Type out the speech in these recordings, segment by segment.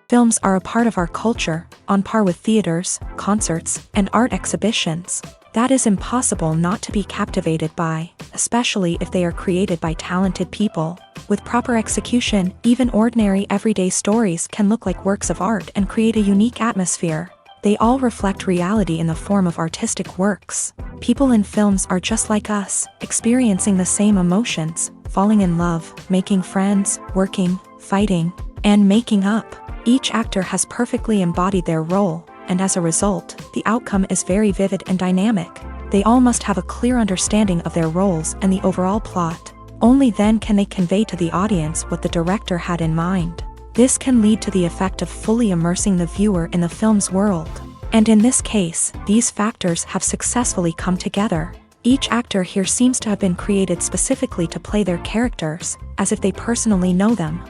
Films are a part of our culture, on par with theaters, concerts, and art exhibitions. That is impossible not to be captivated by, especially if they are created by talented people. With proper execution, even ordinary everyday stories can look like works of art and create a unique atmosphere. They all reflect reality in the form of artistic works. People in films are just like us, experiencing the same emotions, falling in love, making friends, working, fighting, and making up. Each actor has perfectly embodied their role, and as a result, the outcome is very vivid and dynamic. They all must have a clear understanding of their roles and the overall plot. Only then can they convey to the audience what the director had in mind. This can lead to the effect of fully immersing the viewer in the film's world. And in this case, these factors have successfully come together. Each actor here seems to have been created specifically to play their characters, as if they personally know them.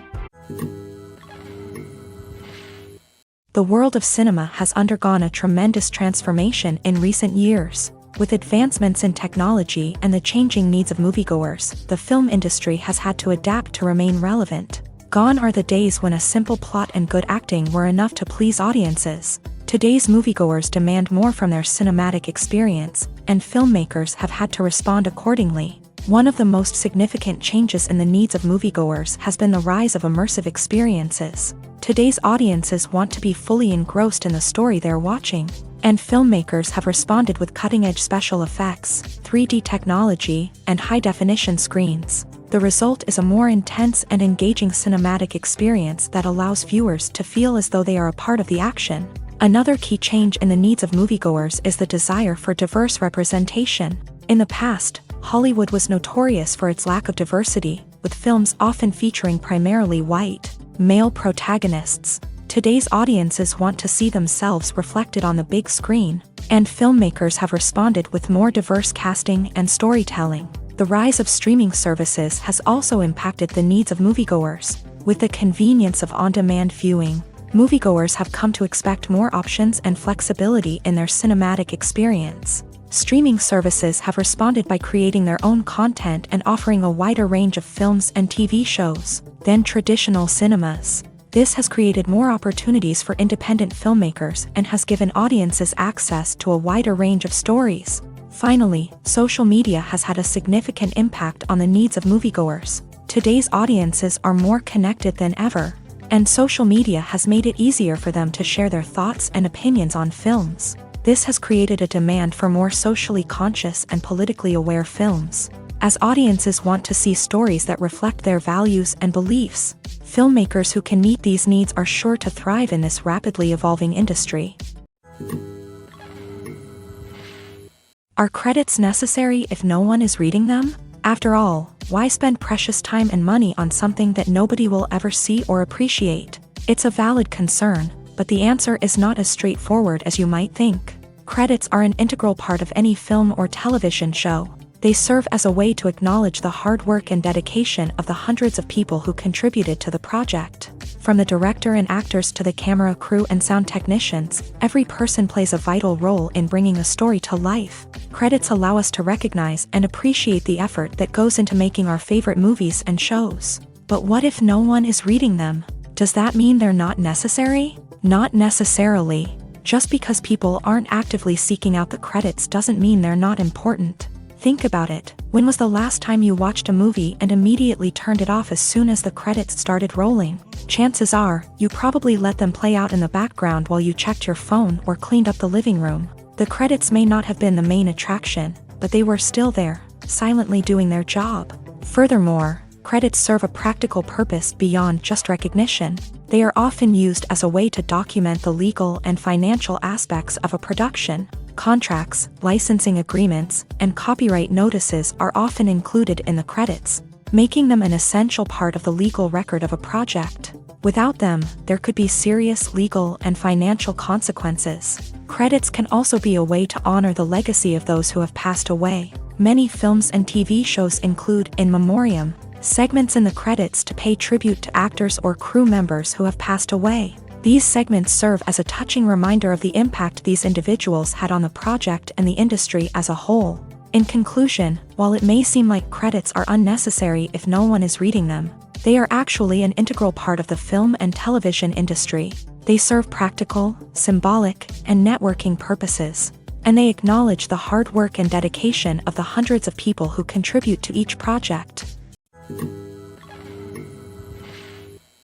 The world of cinema has undergone a tremendous transformation in recent years. With advancements in technology and the changing needs of moviegoers, the film industry has had to adapt to remain relevant. Gone are the days when a simple plot and good acting were enough to please audiences. Today's moviegoers demand more from their cinematic experience, and filmmakers have had to respond accordingly. One of the most significant changes in the needs of moviegoers has been the rise of immersive experiences. Today's audiences want to be fully engrossed in the story they're watching, and filmmakers have responded with cutting-edge special effects, 3D technology, and high-definition screens. The result is a more intense and engaging cinematic experience that allows viewers to feel as though they are a part of the action. Another key change in the needs of moviegoers is the desire for diverse representation. In the past, Hollywood was notorious for its lack of diversity, with films often featuring primarily white, male protagonists. Today's audiences want to see themselves reflected on the big screen, and filmmakers have responded with more diverse casting and storytelling. The rise of streaming services has also impacted the needs of moviegoers. With the convenience of on-demand viewing, moviegoers have come to expect more options and flexibility in their cinematic experience. Streaming services have responded by creating their own content and offering a wider range of films and TV shows than traditional cinemas. This has created more opportunities for independent filmmakers and has given audiences access to a wider range of stories. Finally, social media has had a significant impact on the needs of moviegoers. Today's audiences are more connected than ever, and social media has made it easier for them to share their thoughts and opinions on films. This has created a demand for more socially conscious and politically aware films. As audiences want to see stories that reflect their values and beliefs, filmmakers who can meet these needs are sure to thrive in this rapidly evolving industry. Are credits necessary if no one is reading them? After all, why spend precious time and money on something that nobody will ever see or appreciate? It's a valid concern, but the answer is not as straightforward as you might think. Credits are an integral part of any film or television show. They serve as a way to acknowledge the hard work and dedication of the hundreds of people who contributed to the project. From the director and actors to the camera crew and sound technicians, every person plays a vital role in bringing a story to life. Credits allow us to recognize and appreciate the effort that goes into making our favorite movies and shows. But what if no one is reading them? Does that mean they're not necessary? Not necessarily. Just because people aren't actively seeking out the credits doesn't mean they're not important. Think about it. When was the last time you watched a movie and immediately turned it off as soon as the credits started rolling? Chances are, you probably let them play out in the background while you checked your phone or cleaned up the living room. The credits may not have been the main attraction, but they were still there, silently doing their job. Furthermore, credits serve a practical purpose beyond just recognition. They are often used as a way to document the legal and financial aspects of a production. Contracts, licensing agreements, and copyright notices are often included in the credits, making them an essential part of the legal record of a project. Without them, there could be serious legal and financial consequences. Credits can also be a way to honor the legacy of those who have passed away. Many films and TV shows include in memoriam segments in the credits to pay tribute to actors or crew members who have passed away. These segments serve as a touching reminder of the impact these individuals had on the project and the industry as a whole. In conclusion, while it may seem like credits are unnecessary if no one is reading them, They are actually an integral part of the film and television industry. They serve practical, symbolic, and networking purposes, and they acknowledge the hard work and dedication of the hundreds of people who contribute to each project.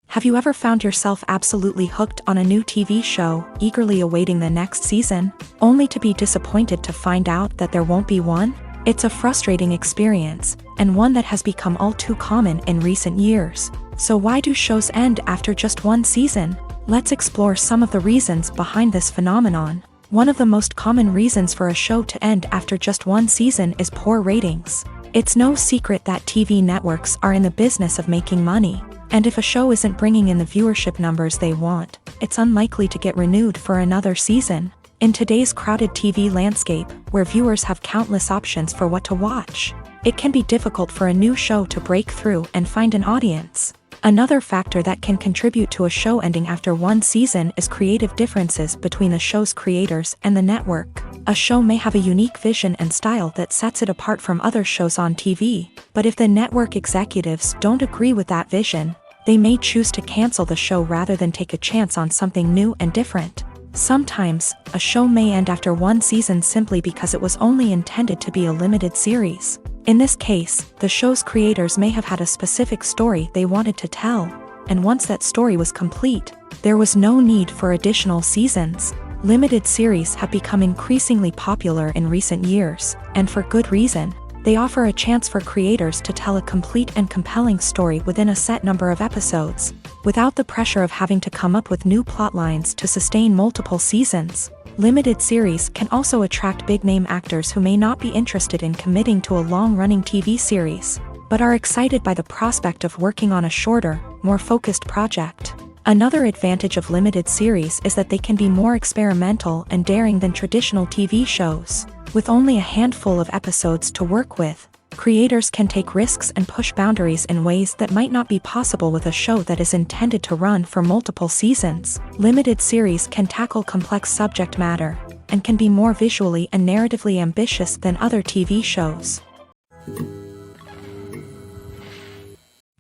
Have you ever found yourself absolutely hooked on a new TV show, eagerly awaiting the next season, only to be disappointed to find out that there won't be one? It's a frustrating experience, and one that has become all too common in recent years. So why do shows end after just one season? Let's explore some of the reasons behind this phenomenon. One of the most common reasons for a show to end after just one season is poor ratings. It's no secret that TV networks are in the business of making money, and if a show isn't bringing in the viewership numbers they want, it's unlikely to get renewed for another season. In today's crowded TV landscape, where viewers have countless options for what to watch, it can be difficult for a new show to break through and find an audience. Another factor that can contribute to a show ending after one season is creative differences between the show's creators and the network. A show may have a unique vision and style that sets it apart from other shows on TV, but if the network executives don't agree with that vision, they may choose to cancel the show rather than take a chance on something new and different. Sometimes, a show may end after one season simply because it was only intended to be a limited series. In this case, the show's creators may have had a specific story they wanted to tell, and once that story was complete, there was no need for additional seasons. Limited series have become increasingly popular in recent years, and for good reason. They offer a chance for creators to tell a complete and compelling story within a set number of episodes, without the pressure of having to come up with new plotlines to sustain multiple seasons. Limited series can also attract big-name actors who may not be interested in committing to a long-running TV series, but are excited by the prospect of working on a shorter, more focused project. Another advantage of limited series is that they can be more experimental and daring than traditional TV shows. With only a handful of episodes to work with, creators can take risks and push boundaries in ways that might not be possible with a show that is intended to run for multiple seasons. Limited series can tackle complex subject matter, and can be more visually and narratively ambitious than other TV shows.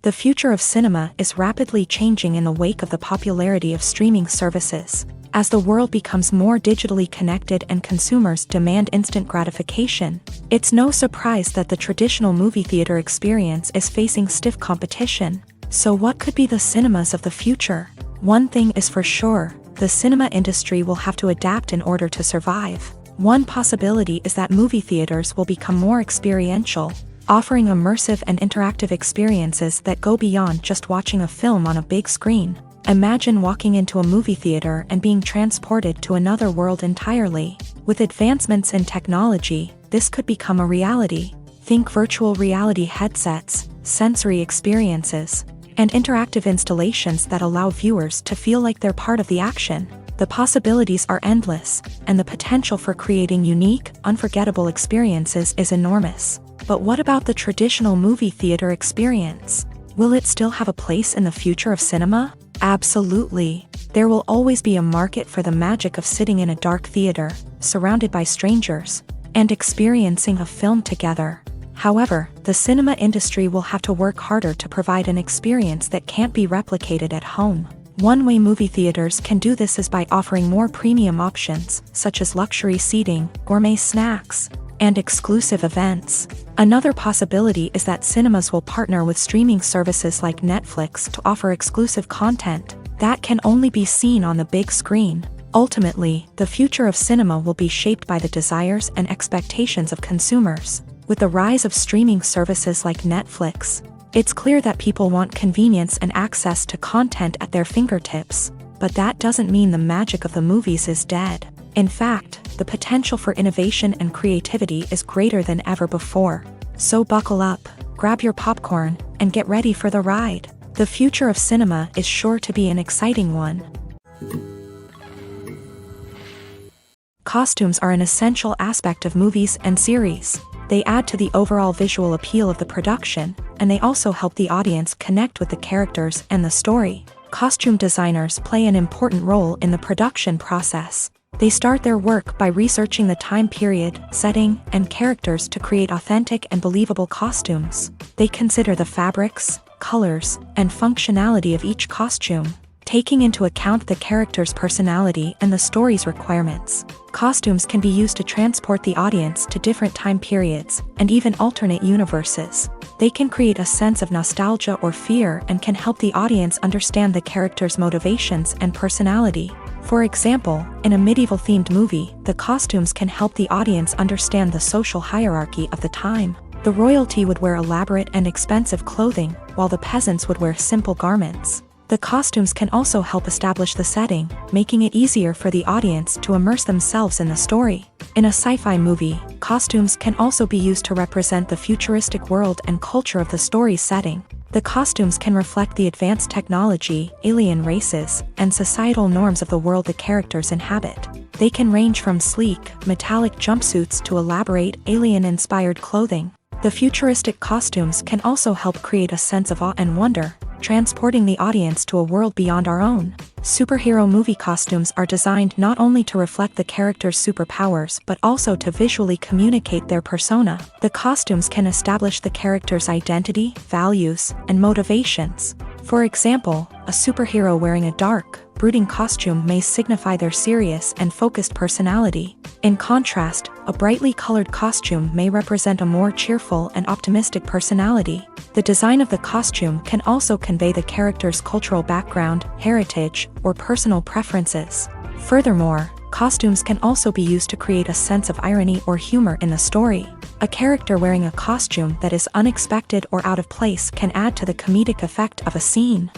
The future of cinema is rapidly changing in the wake of the popularity of streaming services. As the world becomes more digitally connected and consumers demand instant gratification, it's no surprise that the traditional movie theater experience is facing stiff competition. So what could be the cinemas of the future? One thing is for sure, the cinema industry will have to adapt in order to survive. One possibility is that movie theaters will become more experiential, offering immersive and interactive experiences that go beyond just watching a film on a big screen. Imagine walking into a movie theater and being transported to another world entirely. With advancements in technology, this could become a reality. Think virtual reality headsets, sensory experiences, and interactive installations that allow viewers to feel like they're part of the action. The possibilities are endless, and the potential for creating unique, unforgettable experiences is enormous. But what about the traditional movie theater experience? Will it still have a place in the future of cinema? Absolutely. There will always be a market for the magic of sitting in a dark theater, surrounded by strangers, and experiencing a film together. However, the cinema industry will have to work harder to provide an experience that can't be replicated at home. One way movie theaters can do this is by offering more premium options, such as luxury seating, gourmet snacks, and exclusive events. Another possibility is that cinemas will partner with streaming services like Netflix to offer exclusive content that can only be seen on the big screen. Ultimately, the future of cinema will be shaped by the desires and expectations of consumers. With the rise of streaming services like Netflix, it's clear that people want convenience and access to content at their fingertips, but that doesn't mean the magic of the movies is dead. In fact, the potential for innovation and creativity is greater than ever before. So buckle up, grab your popcorn, and get ready for the ride. The future of cinema is sure to be an exciting one. Costumes are an essential aspect of movies and series. They add to the overall visual appeal of the production, and they also help the audience connect with the characters and the story. Costume designers play an important role in the production process. They start their work by researching the time period, setting, and characters to create authentic and believable costumes. They consider the fabrics, colors, and functionality of each costume, taking into account the character's personality and the story's requirements. Costumes can be used to transport the audience to different time periods, and even alternate universes. They can create a sense of nostalgia or fear and can help the audience understand the character's motivations and personality. For example, in a medieval-themed movie, the costumes can help the audience understand the social hierarchy of the time. The royalty would wear elaborate and expensive clothing, while the peasants would wear simple garments. The costumes can also help establish the setting, making it easier for the audience to immerse themselves in the story. In a sci-fi movie, costumes can also be used to represent the futuristic world and culture of the story's setting. The costumes can reflect the advanced technology, alien races, and societal norms of the world the characters inhabit. They can range from sleek, metallic jumpsuits to elaborate, alien-inspired clothing. The futuristic costumes can also help create a sense of awe and wonder, transporting the audience to a world beyond our own. Superhero movie costumes are designed not only to reflect the character's superpowers but also to visually communicate their persona. The costumes can establish the character's identity, values, and motivations. For example, a superhero wearing a dark, brooding costume may signify their serious and focused personality. In contrast, a brightly colored costume may represent a more cheerful and optimistic personality. The design of the costume can also convey the character's cultural background, heritage, or personal preferences. Furthermore, costumes can also be used to create a sense of irony or humor in the story. A character wearing a costume that is unexpected or out of place can add to the comedic effect of a scene.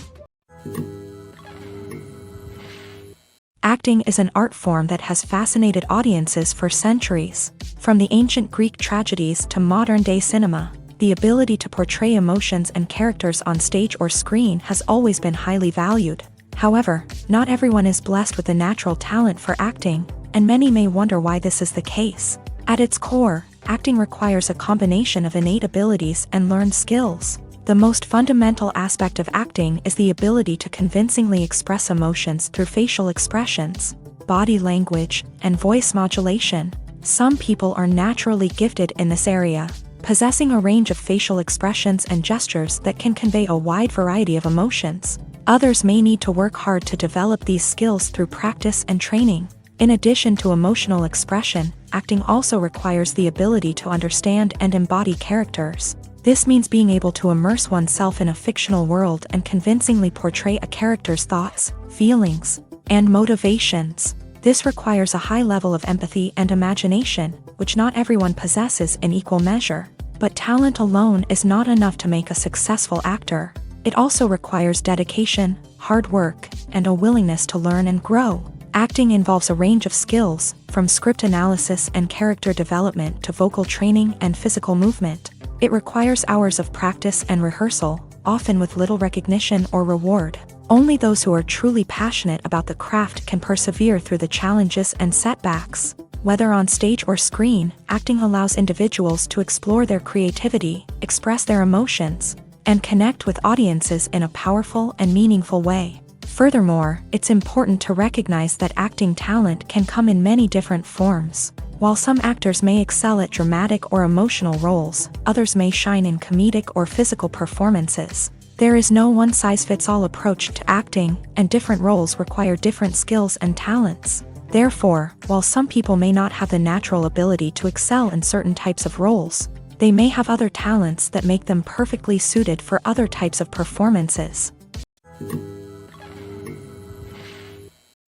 Acting is an art form that has fascinated audiences for centuries. From the ancient Greek tragedies to modern-day cinema, the ability to portray emotions and characters on stage or screen has always been highly valued. However, not everyone is blessed with the natural talent for acting, and many may wonder why this is the case. At its core, acting requires a combination of innate abilities and learned skills. The most fundamental aspect of acting is the ability to convincingly express emotions through facial expressions, body language, and voice modulation. Some people are naturally gifted in this area, possessing a range of facial expressions and gestures that can convey a wide variety of emotions. Others may need to work hard to develop these skills through practice and training. In addition to emotional expression, acting also requires the ability to understand and embody characters. This means being able to immerse oneself in a fictional world and convincingly portray a character's thoughts, feelings, and motivations. This requires a high level of empathy and imagination, which not everyone possesses in equal measure. But talent alone is not enough to make a successful actor. It also requires dedication, hard work, and a willingness to learn and grow. Acting involves a range of skills, from script analysis and character development to vocal training and physical movement. It requires hours of practice and rehearsal, often with little recognition or reward. Only those who are truly passionate about the craft can persevere through the challenges and setbacks. Whether on stage or screen, acting allows individuals to explore their creativity, express their emotions, and connect with audiences in a powerful and meaningful way. Furthermore, it's important to recognize that acting talent can come in many different forms. While some actors may excel at dramatic or emotional roles, others may shine in comedic or physical performances. There is no one-size-fits-all approach to acting, and different roles require different skills and talents. Therefore, while some people may not have the natural ability to excel in certain types of roles, they may have other talents that make them perfectly suited for other types of performances.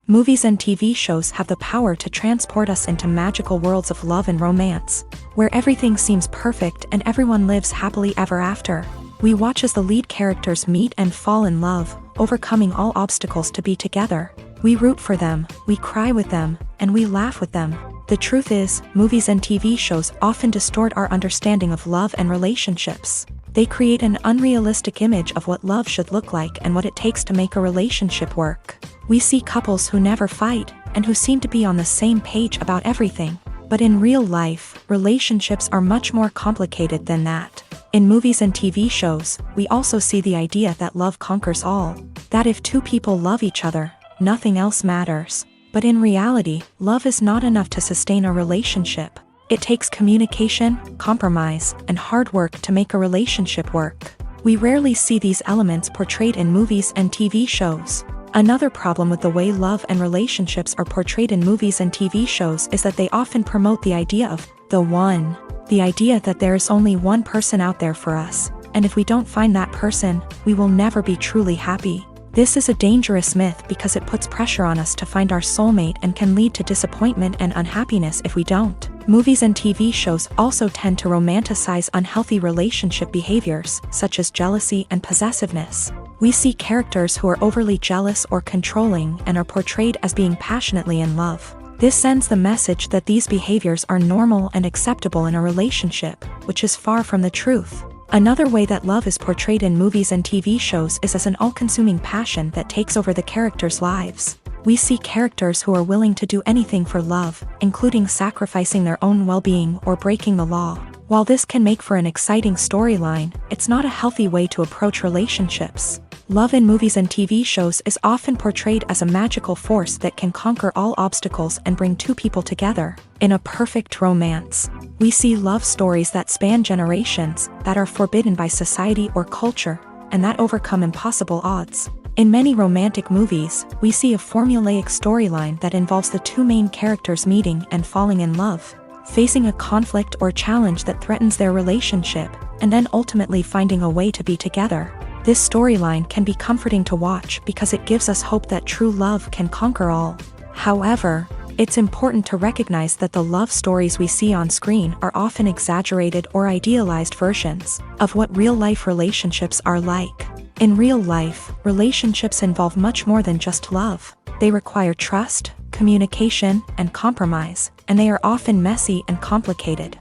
Movies and TV shows have the power to transport us into magical worlds of love and romance, where everything seems perfect and everyone lives happily ever after. We watch as the lead characters meet and fall in love, overcoming all obstacles to be together. We root for them, we cry with them, and we laugh with them. The truth is, movies and TV shows often distort our understanding of love and relationships. They create an unrealistic image of what love should look like and what it takes to make a relationship work. We see couples who never fight, and who seem to be on the same page about everything. But in real life, relationships are much more complicated than that. In movies and TV shows, we also see the idea that love conquers all. That if two people love each other, nothing else matters. But in reality, love is not enough to sustain a relationship. It takes communication, compromise, and hard work to make a relationship work. We rarely see these elements portrayed in movies and TV shows. Another problem with the way love and relationships are portrayed in movies and TV shows is that they often promote the idea of the one. The idea that there is only one person out there for us, and if we don't find that person, we will never be truly happy. This is a dangerous myth because it puts pressure on us to find our soulmate and can lead to disappointment and unhappiness if we don't. Movies and TV shows also tend to romanticize unhealthy relationship behaviors, such as jealousy and possessiveness. We see characters who are overly jealous or controlling and are portrayed as being passionately in love. This sends the message that these behaviors are normal and acceptable in a relationship, which is far from the truth. Another way that love is portrayed in movies and TV shows is as an all-consuming passion that takes over the characters' lives. We see characters who are willing to do anything for love, including sacrificing their own well-being or breaking the law. While this can make for an exciting storyline, it's not a healthy way to approach relationships. Love in movies and TV shows is often portrayed as a magical force that can conquer all obstacles and bring two people together. In a perfect romance, we see love stories that span generations, that are forbidden by society or culture, and that overcome impossible odds. In many romantic movies, we see a formulaic storyline that involves the two main characters meeting and falling in love, facing a conflict or challenge that threatens their relationship, and then ultimately finding a way to be together. This storyline can be comforting to watch because it gives us hope that true love can conquer all. However, it's important to recognize that the love stories we see on screen are often exaggerated or idealized versions of what real-life relationships are like. In real life, relationships involve much more than just love. They require trust, communication, and compromise, and they are often messy and complicated.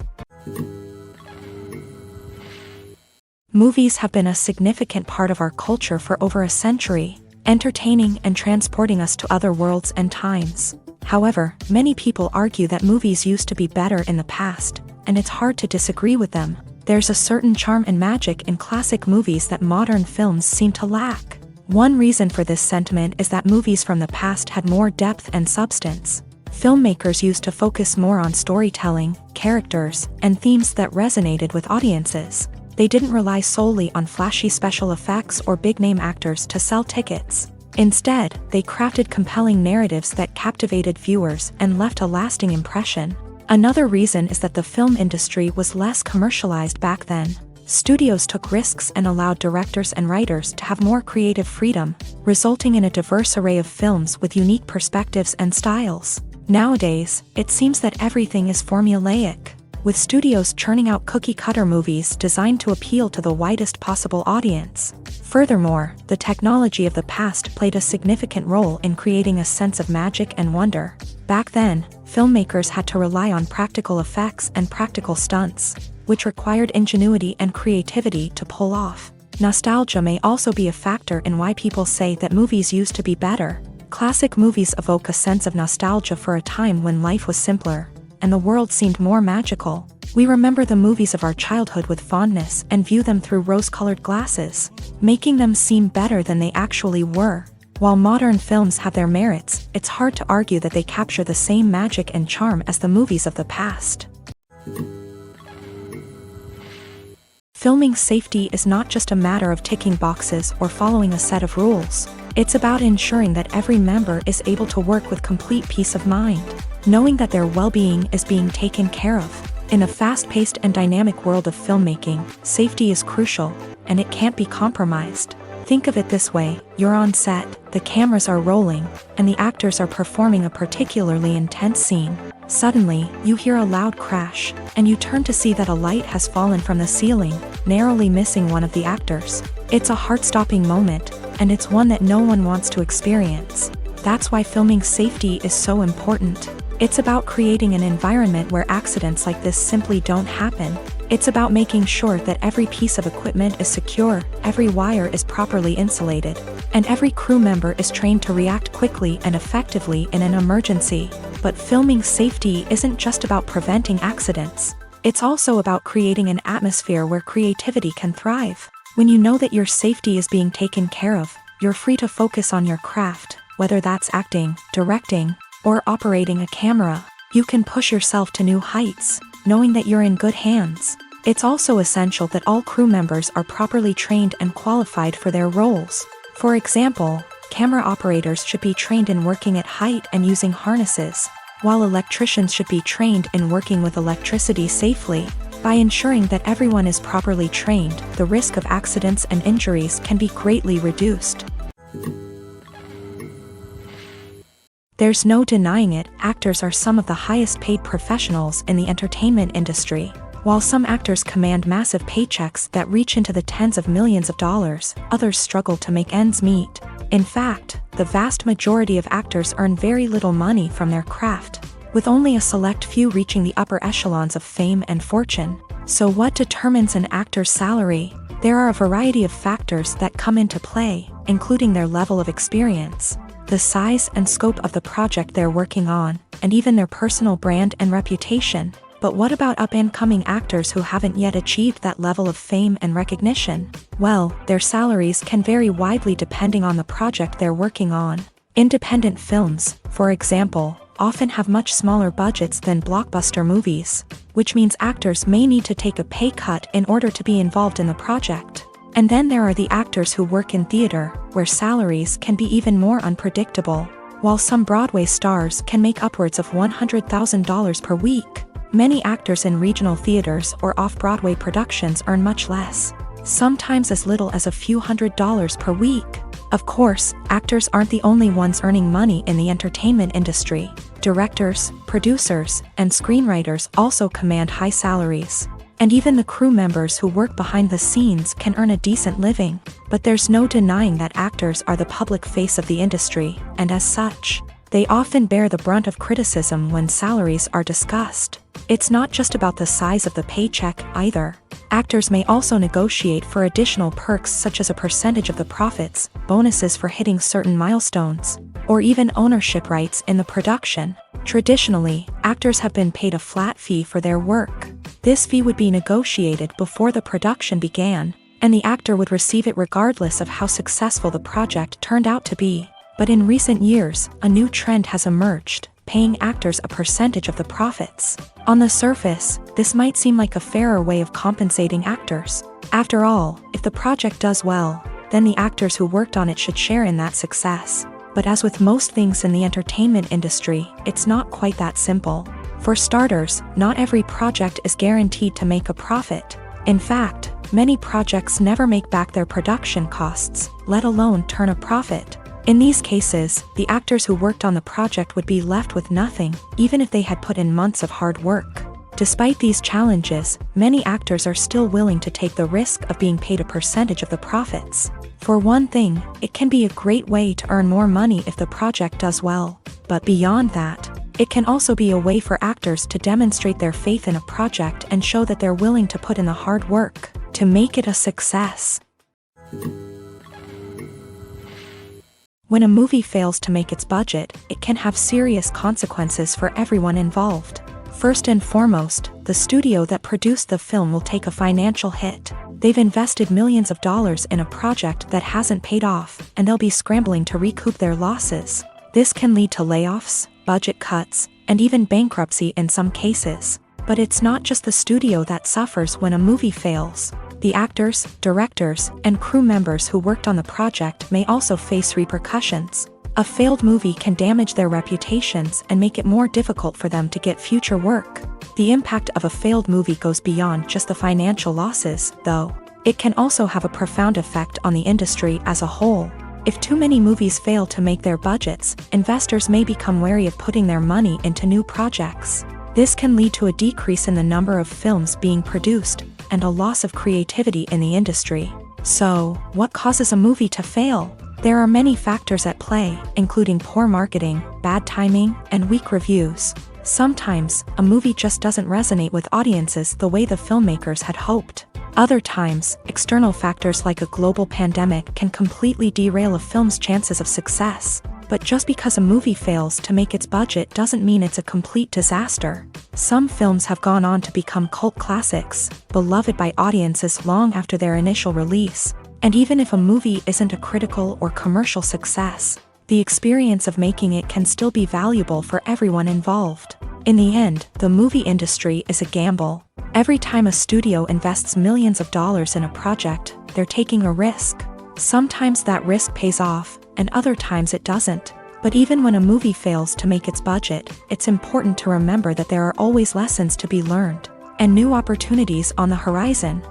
Movies have been a significant part of our culture for over a century, entertaining and transporting us to other worlds and times. However, many people argue that movies used to be better in the past, and it's hard to disagree with them. There's a certain charm and magic in classic movies that modern films seem to lack. One reason for this sentiment is that movies from the past had more depth and substance. Filmmakers used to focus more on storytelling, characters, and themes that resonated with audiences. They didn't rely solely on flashy special effects or big-name actors to sell tickets. Instead, they crafted compelling narratives that captivated viewers and left a lasting impression. Another reason is that the film industry was less commercialized back then. Studios took risks and allowed directors and writers to have more creative freedom, resulting in a diverse array of films with unique perspectives and styles. Nowadays, it seems that everything is formulaic, with studios churning out cookie-cutter movies designed to appeal to the widest possible audience. Furthermore, the technology of the past played a significant role in creating a sense of magic and wonder. Back then, filmmakers had to rely on practical effects and practical stunts, which required ingenuity and creativity to pull off. Nostalgia may also be a factor in why people say that movies used to be better. Classic movies evoke a sense of nostalgia for a time when life was simpler, and the world seemed more magical. We remember the movies of our childhood with fondness and view them through rose-colored glasses, making them seem better than they actually were. While modern films have their merits, it's hard to argue that they capture the same magic and charm as the movies of the past. Filming safety is not just a matter of ticking boxes or following a set of rules. It's about ensuring that every member is able to work with complete peace of mind, knowing that their well-being is being taken care of. In a fast-paced and dynamic world of filmmaking, safety is crucial, and it can't be compromised. Think of it this way: you're on set, the cameras are rolling, and the actors are performing a particularly intense scene. Suddenly, you hear a loud crash, and you turn to see that a light has fallen from the ceiling, narrowly missing one of the actors. It's a heart-stopping moment, and it's one that no one wants to experience. That's why filming safety is so important. It's about creating an environment where accidents like this simply don't happen. It's about making sure that every piece of equipment is secure, every wire is properly insulated, and every crew member is trained to react quickly and effectively in an emergency. But filming safety isn't just about preventing accidents. It's also about creating an atmosphere where creativity can thrive. When you know that your safety is being taken care of, you're free to focus on your craft, whether that's acting, directing, or operating a camera. You can push yourself to new heights, knowing that you're in good hands. It's also essential that all crew members are properly trained and qualified for their roles. For example, camera operators should be trained in working at height and using harnesses, while electricians should be trained in working with electricity safely. By ensuring that everyone is properly trained, the risk of accidents and injuries can be greatly reduced. There's no denying it, actors are some of the highest paid professionals in the entertainment industry. While some actors command massive paychecks that reach into the tens of millions of dollars, others struggle to make ends meet. In fact, the vast majority of actors earn very little money from their craft, with only a select few reaching the upper echelons of fame and fortune. So what determines an actor's salary? There are a variety of factors that come into play, including their level of experience, the size and scope of the project they're working on, and even their personal brand and reputation. But what about up-and-coming actors who haven't yet achieved that level of fame and recognition? Well, their salaries can vary widely depending on the project they're working on. Independent films, for example, often have much smaller budgets than blockbuster movies, which means actors may need to take a pay cut in order to be involved in the project. And then there are the actors who work in theater, where salaries can be even more unpredictable. While some Broadway stars can make upwards of $100,000 per week, many actors in regional theaters or off-Broadway productions earn much less, sometimes as little as a few $100s per week. Of course, actors aren't the only ones earning money in the entertainment industry. Directors, producers, and screenwriters also command high salaries. And even the crew members who work behind the scenes can earn a decent living. But there's no denying that actors are the public face of the industry, and as such, they often bear the brunt of criticism when salaries are discussed. It's not just about the size of the paycheck, either. Actors may also negotiate for additional perks such as a percentage of the profits, bonuses for hitting certain milestones, or even ownership rights in the production. Traditionally, actors have been paid a flat fee for their work. This fee would be negotiated before the production began, and the actor would receive it regardless of how successful the project turned out to be. But in recent years, a new trend has emerged, paying actors a percentage of the profits. On the surface, this might seem like a fairer way of compensating actors. After all, if the project does well, then the actors who worked on it should share in that success. But as with most things in the entertainment industry, it's not quite that simple. For starters, not every project is guaranteed to make a profit. In fact, many projects never make back their production costs, let alone turn a profit. In these cases, the actors who worked on the project would be left with nothing, even if they had put in months of hard work. Despite these challenges, many actors are still willing to take the risk of being paid a percentage of the profits. For one thing, it can be a great way to earn more money if the project does well. But beyond that, it can also be a way for actors to demonstrate their faith in a project and show that they're willing to put in the hard work to make it a success. When a movie fails to make its budget, it can have serious consequences for everyone involved. First and foremost, the studio that produced the film will take a financial hit. They've invested millions of dollars in a project that hasn't paid off, and they'll be scrambling to recoup their losses. This can lead to layoffs, budget cuts, and even bankruptcy in some cases. But it's not just the studio that suffers when a movie fails. The actors, directors, and crew members who worked on the project may also face repercussions. A failed movie can damage their reputations and make it more difficult for them to get future work. The impact of a failed movie goes beyond just the financial losses, though. It can also have a profound effect on the industry as a whole. If too many movies fail to make their budgets, investors may become wary of putting their money into new projects. This can lead to a decrease in the number of films being produced, and a loss of creativity in the industry. So, what causes a movie to fail? There are many factors at play, including poor marketing, bad timing, and weak reviews. Sometimes, a movie just doesn't resonate with audiences the way the filmmakers had hoped. Other times, external factors like a global pandemic can completely derail a film's chances of success. But just because a movie fails to make its budget doesn't mean it's a complete disaster. Some films have gone on to become cult classics, beloved by audiences long after their initial release. And even if a movie isn't a critical or commercial success, the experience of making it can still be valuable for everyone involved. In the end, the movie industry is a gamble. Every time a studio invests millions of dollars in a project, they're taking a risk. Sometimes that risk pays off, and other times it doesn't. But even when a movie fails to make its budget, it's important to remember that there are always lessons to be learned, and new opportunities on the horizon.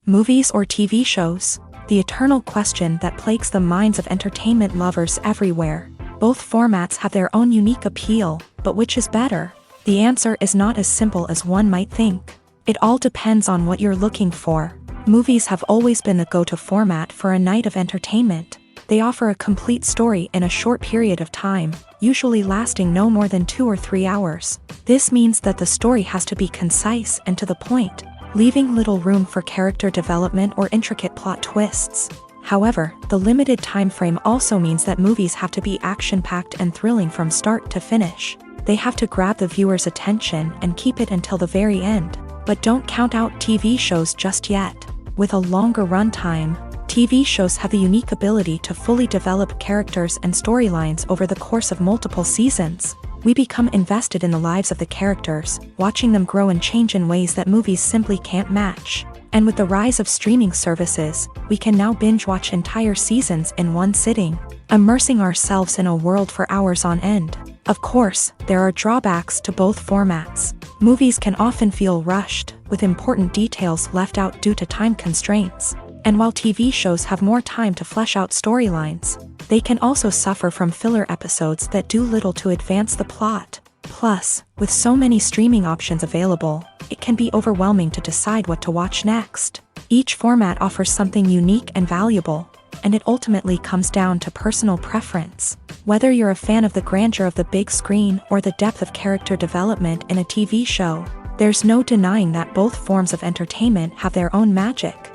Movies or TV shows? The eternal question that plagues the minds of entertainment lovers everywhere. Both formats have their own unique appeal, but which is better? The answer is not as simple as one might think. It all depends on what you're looking for. Movies have always been the go-to format for a night of entertainment. They offer a complete story in a short period of time, usually lasting no more than 2 or 3 hours. This means that the story has to be concise and to the point, leaving little room for character development or intricate plot twists. However, the limited time frame also means that movies have to be action-packed and thrilling from start to finish. They have to grab the viewer's attention and keep it until the very end. But don't count out TV shows just yet. With a longer runtime, TV shows have the unique ability to fully develop characters and storylines over the course of multiple seasons. We become invested in the lives of the characters, watching them grow and change in ways that movies simply can't match. And with the rise of streaming services, we can now binge-watch entire seasons in one sitting, immersing ourselves in a world for hours on end. Of course, there are drawbacks to both formats. Movies can often feel rushed, with important details left out due to time constraints. And while TV shows have more time to flesh out storylines, they can also suffer from filler episodes that do little to advance the plot. Plus, with so many streaming options available, it can be overwhelming to decide what to watch next. Each format offers something unique and valuable, and it ultimately comes down to personal preference. Whether you're a fan of the grandeur of the big screen or the depth of character development in a TV show, there's no denying that both forms of entertainment have their own magic.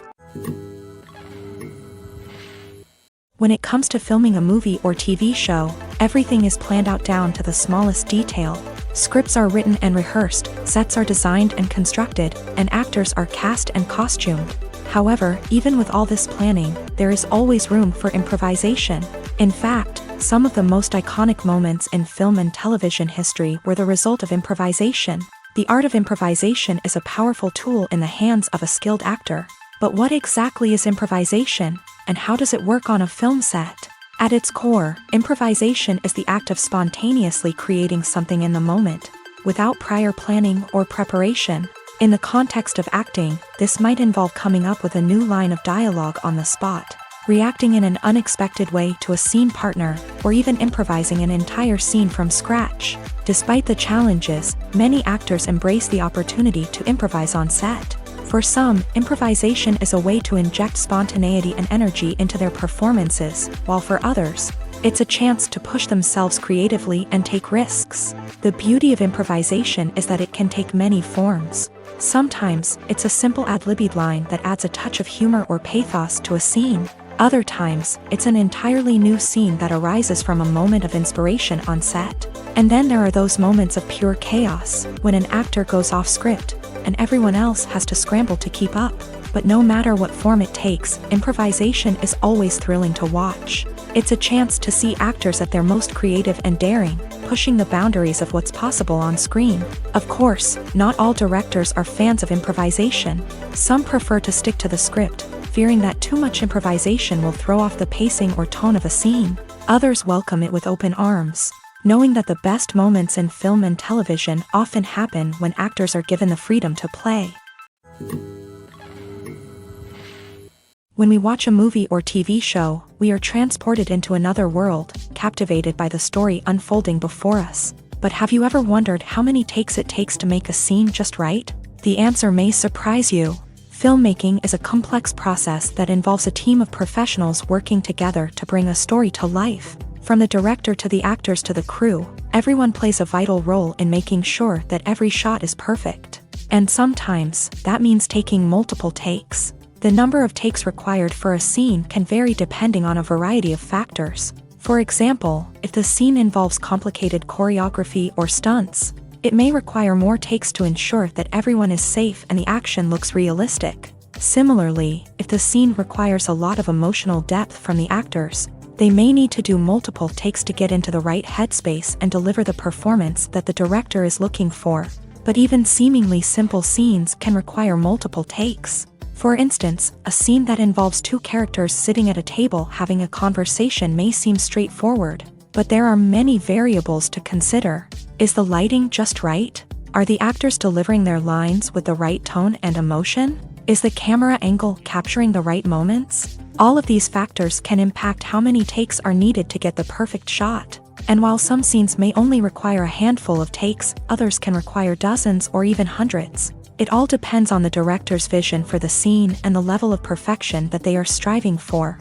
When it comes to filming a movie or TV show, everything is planned out down to the smallest detail. Scripts are written and rehearsed, sets are designed and constructed, and actors are cast and costumed. However, even with all this planning, there is always room for improvisation. In fact, some of the most iconic moments in film and television history were the result of improvisation. The art of improvisation is a powerful tool in the hands of a skilled actor. But what exactly is improvisation, and how does it work on a film set? At its core, improvisation is the act of spontaneously creating something in the moment, without prior planning or preparation. In the context of acting, this might involve coming up with a new line of dialogue on the spot, reacting in an unexpected way to a scene partner, or even improvising an entire scene from scratch. Despite the challenges, many actors embrace the opportunity to improvise on set. For some, improvisation is a way to inject spontaneity and energy into their performances, while for others, it's a chance to push themselves creatively and take risks. The beauty of improvisation is that it can take many forms. Sometimes, it's a simple ad-libbed line that adds a touch of humor or pathos to a scene. Other times, it's an entirely new scene that arises from a moment of inspiration on set. And then there are those moments of pure chaos, when an actor goes off script, and everyone else has to scramble to keep up. But no matter what form it takes, improvisation is always thrilling to watch. It's a chance to see actors at their most creative and daring, pushing the boundaries of what's possible on screen. Of course, not all directors are fans of improvisation. Some prefer to stick to the script, fearing that too much improvisation will throw off the pacing or tone of a scene. Others welcome it with open arms, knowing that the best moments in film and television often happen when actors are given the freedom to play. When we watch a movie or TV show, we are transported into another world, captivated by the story unfolding before us. But have you ever wondered how many takes it takes to make a scene just right? The answer may surprise you. Filmmaking is a complex process that involves a team of professionals working together to bring a story to life. From the director to the actors to the crew, everyone plays a vital role in making sure that every shot is perfect. And sometimes, that means taking multiple takes. The number of takes required for a scene can vary depending on a variety of factors. For example, if the scene involves complicated choreography or stunts, it may require more takes to ensure that everyone is safe and the action looks realistic. Similarly, if the scene requires a lot of emotional depth from the actors, They may need to do multiple takes to get into the right headspace and deliver the performance that the director is looking for. But even seemingly simple scenes can require multiple takes. For instance, a scene that involves two characters sitting at a table having a conversation may seem straightforward, but there are many variables to consider. Is the lighting just right? Are the actors delivering their lines with the right tone and emotion? Is the camera angle capturing the right moments? All of these factors can impact how many takes are needed to get the perfect shot. And while some scenes may only require a handful of takes, others can require dozens or even hundreds. It all depends on the director's vision for the scene and the level of perfection that they are striving for.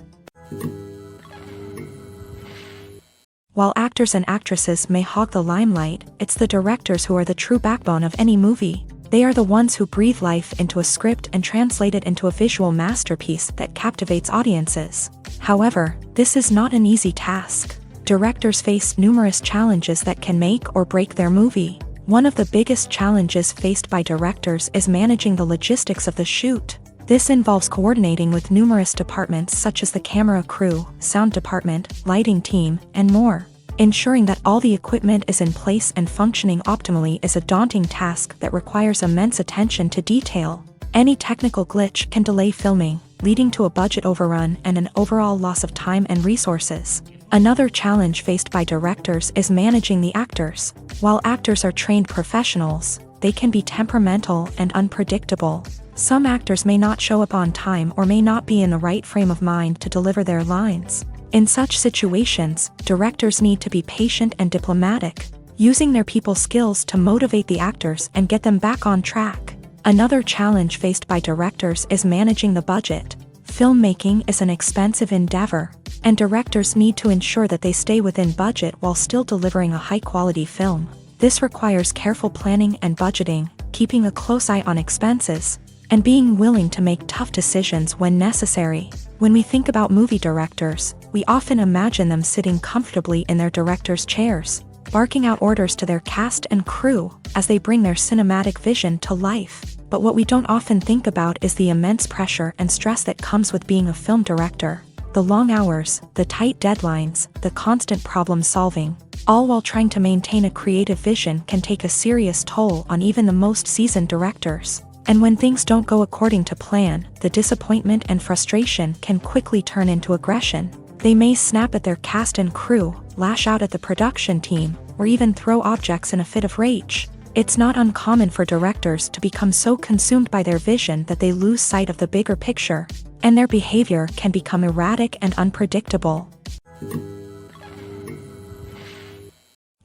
While actors and actresses may hog the limelight, it's the directors who are the true backbone of any movie. They are the ones who breathe life into a script and translate it into a visual masterpiece that captivates audiences. However, this is not an easy task. Directors face numerous challenges that can make or break their movie. One of the biggest challenges faced by directors is managing the logistics of the shoot. This involves coordinating with numerous departments such as the camera crew, sound department, lighting team, and more. Ensuring that all the equipment is in place and functioning optimally is a daunting task that requires immense attention to detail. Any technical glitch can delay filming, leading to a budget overrun and an overall loss of time and resources. Another challenge faced by directors is managing the actors. While actors are trained professionals, they can be temperamental and unpredictable. Some actors may not show up on time or may not be in the right frame of mind to deliver their lines. In such situations, directors need to be patient and diplomatic, using their people skills to motivate the actors and get them back on track. Another challenge faced by directors is managing the budget. Filmmaking is an expensive endeavor, and directors need to ensure that they stay within budget while still delivering a high-quality film. This requires careful planning and budgeting, keeping a close eye on expenses, and being willing to make tough decisions when necessary. When we think about movie directors, we often imagine them sitting comfortably in their director's chairs, barking out orders to their cast and crew as they bring their cinematic vision to life. But what we don't often think about is the immense pressure and stress that comes with being a film director. The long hours, the tight deadlines, the constant problem solving, all while trying to maintain a creative vision can take a serious toll on even the most seasoned directors. And when things don't go according to plan, the disappointment and frustration can quickly turn into aggression. They may snap at their cast and crew, lash out at the production team, or even throw objects in a fit of rage. It's not uncommon for directors to become so consumed by their vision that they lose sight of the bigger picture, and their behavior can become erratic and unpredictable.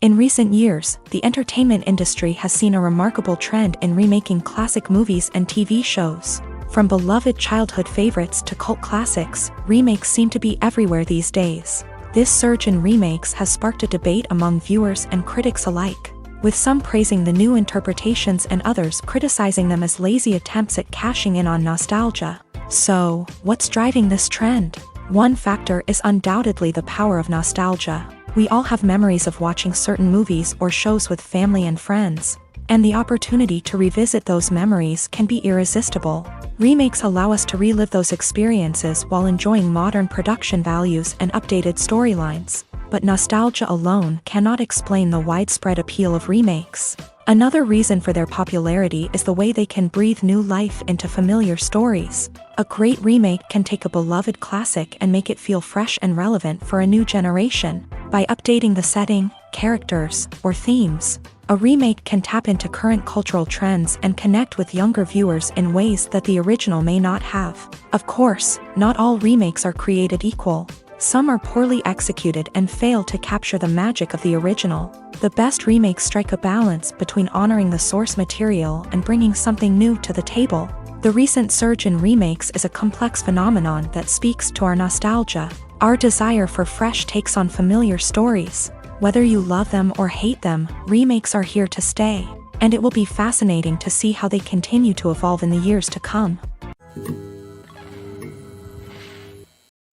In recent years, the entertainment industry has seen a remarkable trend in remaking classic movies and TV shows. From beloved childhood favorites to cult classics, remakes seem to be everywhere these days. This surge in remakes has sparked a debate among viewers and critics alike, with some praising the new interpretations and others criticizing them as lazy attempts at cashing in on nostalgia. So, what's driving this trend? One factor is undoubtedly the power of nostalgia. We all have memories of watching certain movies or shows with family and friends, and the opportunity to revisit those memories can be irresistible. Remakes allow us to relive those experiences while enjoying modern production values and updated storylines, but nostalgia alone cannot explain the widespread appeal of remakes. Another reason for their popularity is the way they can breathe new life into familiar stories. A great remake can take a beloved classic and make it feel fresh and relevant for a new generation. By updating the setting, characters, or themes, a remake can tap into current cultural trends and connect with younger viewers in ways that the original may not have. Of course, not all remakes are created equal. Some are poorly executed and fail to capture the magic of the original. The best remakes strike a balance between honoring the source material and bringing something new to the table. The recent surge in remakes is a complex phenomenon that speaks to our nostalgia, our desire for fresh takes on familiar stories. Whether you love them or hate them, remakes are here to stay, and it will be fascinating to see how they continue to evolve in the years to come.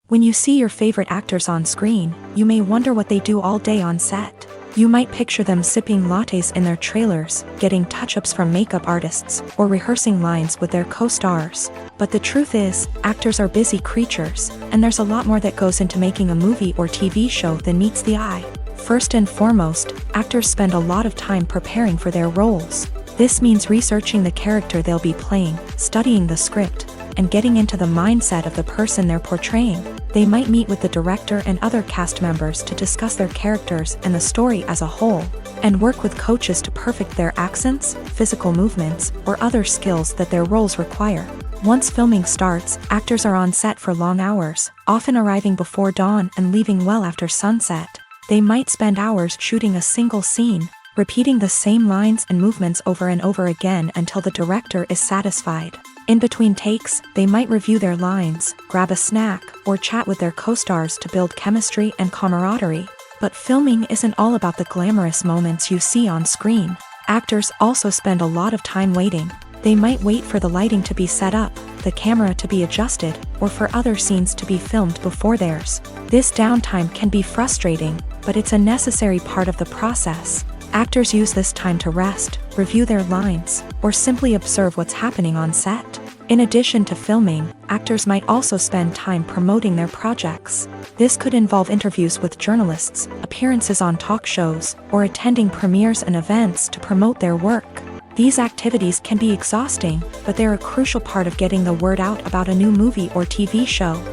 When you see your favorite actors on screen, you may wonder what they do all day on set. You might picture them sipping lattes in their trailers, getting touch-ups from makeup artists, or rehearsing lines with their co-stars. But the truth is, actors are busy creatures, and there's a lot more that goes into making a movie or TV show than meets the eye. First and foremost, actors spend a lot of time preparing for their roles. This means researching the character they'll be playing, studying the script, and getting into the mindset of the person they're portraying. They might meet with the director and other cast members to discuss their characters and the story as a whole, and work with coaches to perfect their accents, physical movements, or other skills that their roles require. Once filming starts, actors are on set for long hours, often arriving before dawn and leaving well after sunset. They might spend hours shooting a single scene, repeating the same lines and movements over and over again until the director is satisfied. In between takes, they might review their lines, grab a snack, or chat with their co-stars to build chemistry and camaraderie. But filming isn't all about the glamorous moments you see on screen. Actors also spend a lot of time waiting. They might wait for the lighting to be set up, the camera to be adjusted, or for other scenes to be filmed before theirs. This downtime can be frustrating, but it's a necessary part of the process. Actors use this time to rest, review their lines, or simply observe what's happening on set. In addition to filming, actors might also spend time promoting their projects. This could involve interviews with journalists, appearances on talk shows, or attending premieres and events to promote their work. These activities can be exhausting, but they're a crucial part of getting the word out about a new movie or TV show.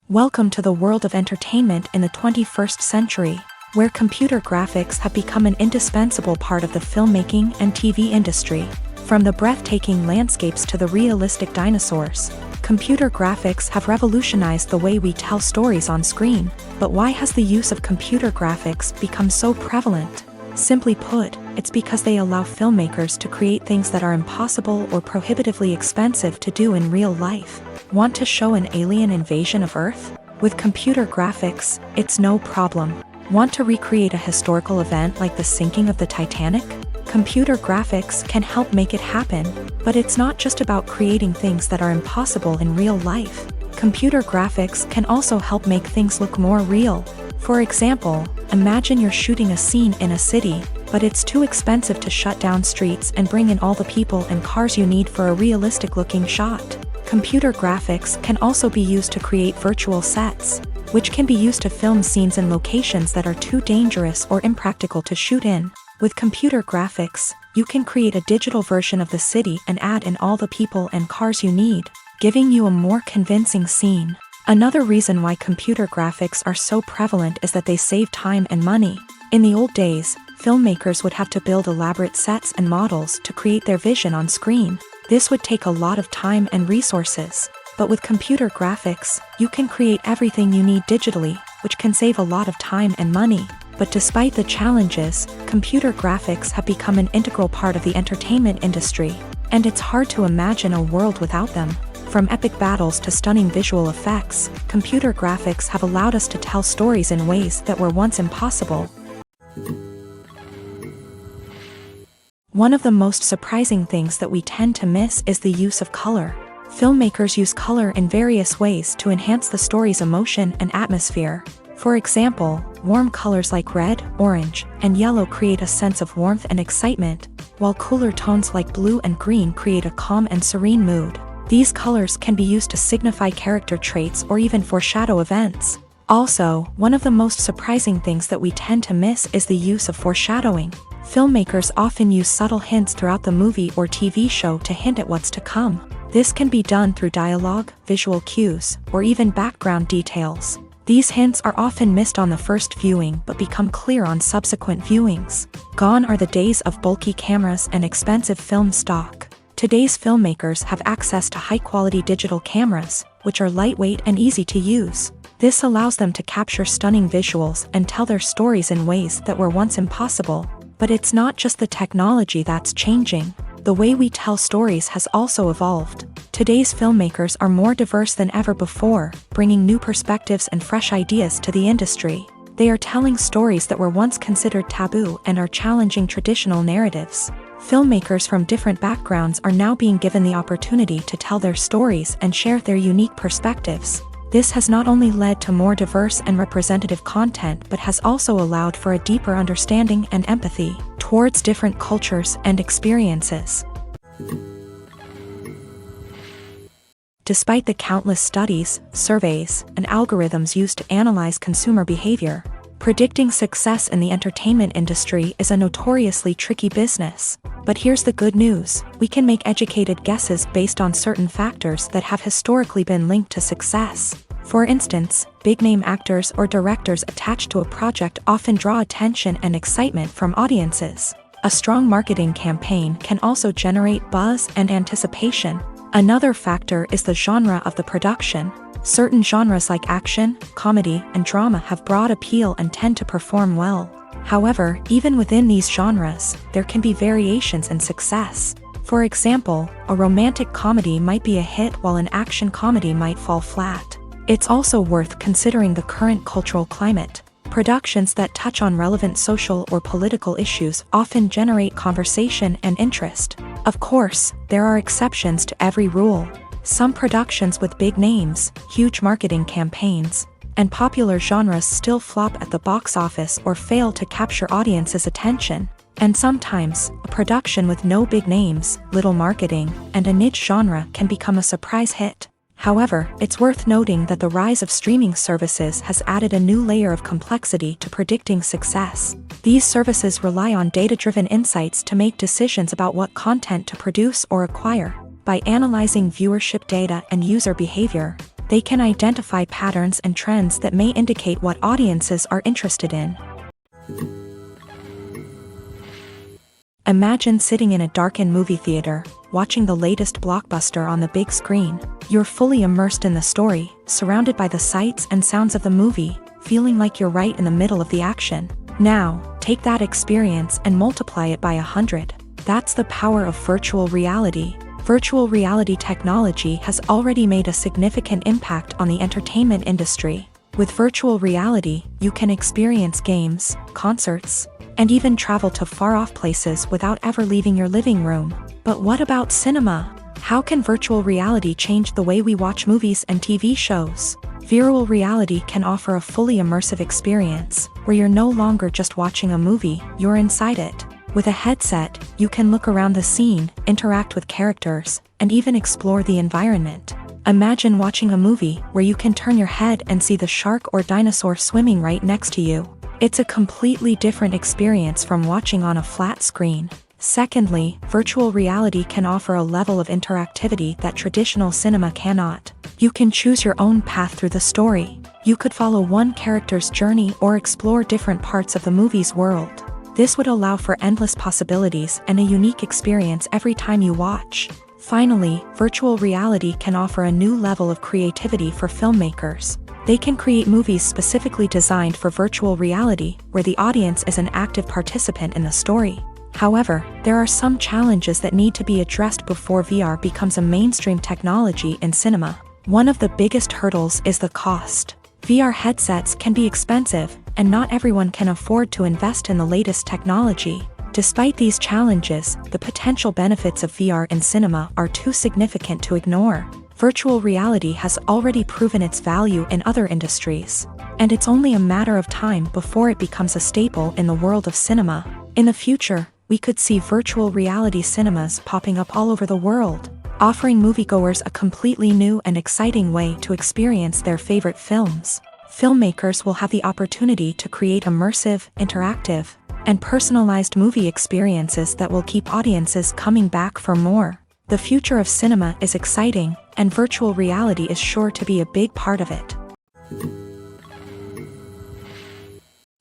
Welcome to the world of entertainment in the 21st century, where computer graphics have become an indispensable part of the filmmaking and TV industry. From the breathtaking landscapes to the realistic dinosaurs, computer graphics have revolutionized the way we tell stories on screen. But why has the use of computer graphics become so prevalent? Simply put, it's because they allow filmmakers to create things that are impossible or prohibitively expensive to do in real life. Want to show an alien invasion of Earth? With computer graphics, it's no problem. Want to recreate a historical event like the sinking of the Titanic? Computer graphics can help make it happen, but it's not just about creating things that are impossible in real life. Computer graphics can also help make things look more real. For example, imagine you're shooting a scene in a city, but it's too expensive to shut down streets and bring in all the people and cars you need for a realistic-looking shot. Computer graphics can also be used to create virtual sets, which can be used to film scenes in locations that are too dangerous or impractical to shoot in. With computer graphics, you can create a digital version of the city and add in all the people and cars you need, giving you a more convincing scene. Another reason why computer graphics are so prevalent is that they save time and money. In the old days, filmmakers would have to build elaborate sets and models to create their vision on screen. This would take a lot of time and resources. But with computer graphics, you can create everything you need digitally, which can save a lot of time and money. But despite the challenges, computer graphics have become an integral part of the entertainment industry, and it's hard to imagine a world without them. From epic battles to stunning visual effects, computer graphics have allowed us to tell stories in ways that were once impossible. One of the most surprising things that we tend to miss is the use of color. Filmmakers use color in various ways to enhance the story's emotion and atmosphere. For example, warm colors like red, orange, and yellow create a sense of warmth and excitement, while cooler tones like blue and green create a calm and serene mood. These colors can be used to signify character traits or even foreshadow events. Also, one of the most surprising things that we tend to miss is the use of foreshadowing. Filmmakers often use subtle hints throughout the movie or TV show to hint at what's to come. This can be done through dialogue, visual cues, or even background details. These hints are often missed on the first viewing but become clear on subsequent viewings. Gone are the days of bulky cameras and expensive film stock. Today's filmmakers have access to high-quality digital cameras, which are lightweight and easy to use. This allows them to capture stunning visuals and tell their stories in ways that were once impossible. But it's not just the technology that's changing. The way we tell stories has also evolved. Today's filmmakers are more diverse than ever before, bringing new perspectives and fresh ideas to the industry. They are telling stories that were once considered taboo and are challenging traditional narratives. Filmmakers from different backgrounds are now being given the opportunity to tell their stories and share their unique perspectives. This has not only led to more diverse and representative content but has also allowed for a deeper understanding and empathy towards different cultures and experiences. Despite the countless studies, surveys, and algorithms used to analyze consumer behavior, predicting success in the entertainment industry is a notoriously tricky business. But here's the good news: we can make educated guesses based on certain factors that have historically been linked to success. For instance, big-name actors or directors attached to a project often draw attention and excitement from audiences. A strong marketing campaign can also generate buzz and anticipation. Another factor is the genre of the production. Certain genres like action, comedy, and drama have broad appeal and tend to perform well. However, even within these genres, there can be variations in success. For example, a romantic comedy might be a hit while an action comedy might fall flat. It's also worth considering the current cultural climate. Productions that touch on relevant social or political issues often generate conversation and interest. Of course, there are exceptions to every rule. Some productions with big names, huge marketing campaigns, and popular genres still flop at the box office or fail to capture audiences' attention. And sometimes, a production with no big names, little marketing, and a niche genre can become a surprise hit. However, it's worth noting that the rise of streaming services has added a new layer of complexity to predicting success. These services rely on data-driven insights to make decisions about what content to produce or acquire. By analyzing viewership data and user behavior, they can identify patterns and trends that may indicate what audiences are interested in. Imagine sitting in a darkened movie theater, watching the latest blockbuster on the big screen. You're fully immersed in the story, surrounded by the sights and sounds of the movie, feeling like you're right in the middle of the action. Now, take that experience and multiply it by 100. That's the power of virtual reality. Virtual reality technology has already made a significant impact on the entertainment industry. With virtual reality, you can experience games, concerts, and even travel to far-off places without ever leaving your living room. But what about cinema? How can virtual reality change the way we watch movies and TV shows? Virtual reality can offer a fully immersive experience, where you're no longer just watching a movie, you're inside it. With a headset, you can look around the scene, interact with characters, and even explore the environment. Imagine watching a movie where you can turn your head and see the shark or dinosaur swimming right next to you. It's a completely different experience from watching on a flat screen. Secondly, virtual reality can offer a level of interactivity that traditional cinema cannot. You can choose your own path through the story. You could follow one character's journey or explore different parts of the movie's world. This would allow for endless possibilities and a unique experience every time you watch. Finally, virtual reality can offer a new level of creativity for filmmakers. They can create movies specifically designed for virtual reality, where the audience is an active participant in the story. However, there are some challenges that need to be addressed before VR becomes a mainstream technology in cinema. One of the biggest hurdles is the cost. VR headsets can be expensive, and not everyone can afford to invest in the latest technology. Despite these challenges, the potential benefits of VR in cinema are too significant to ignore. Virtual reality has already proven its value in other industries, and it's only a matter of time before it becomes a staple in the world of cinema. In the future, we could see virtual reality cinemas popping up all over the world, offering moviegoers a completely new and exciting way to experience their favorite films. Filmmakers will have the opportunity to create immersive, interactive, and personalized movie experiences that will keep audiences coming back for more. The future of cinema is exciting, and virtual reality is sure to be a big part of it.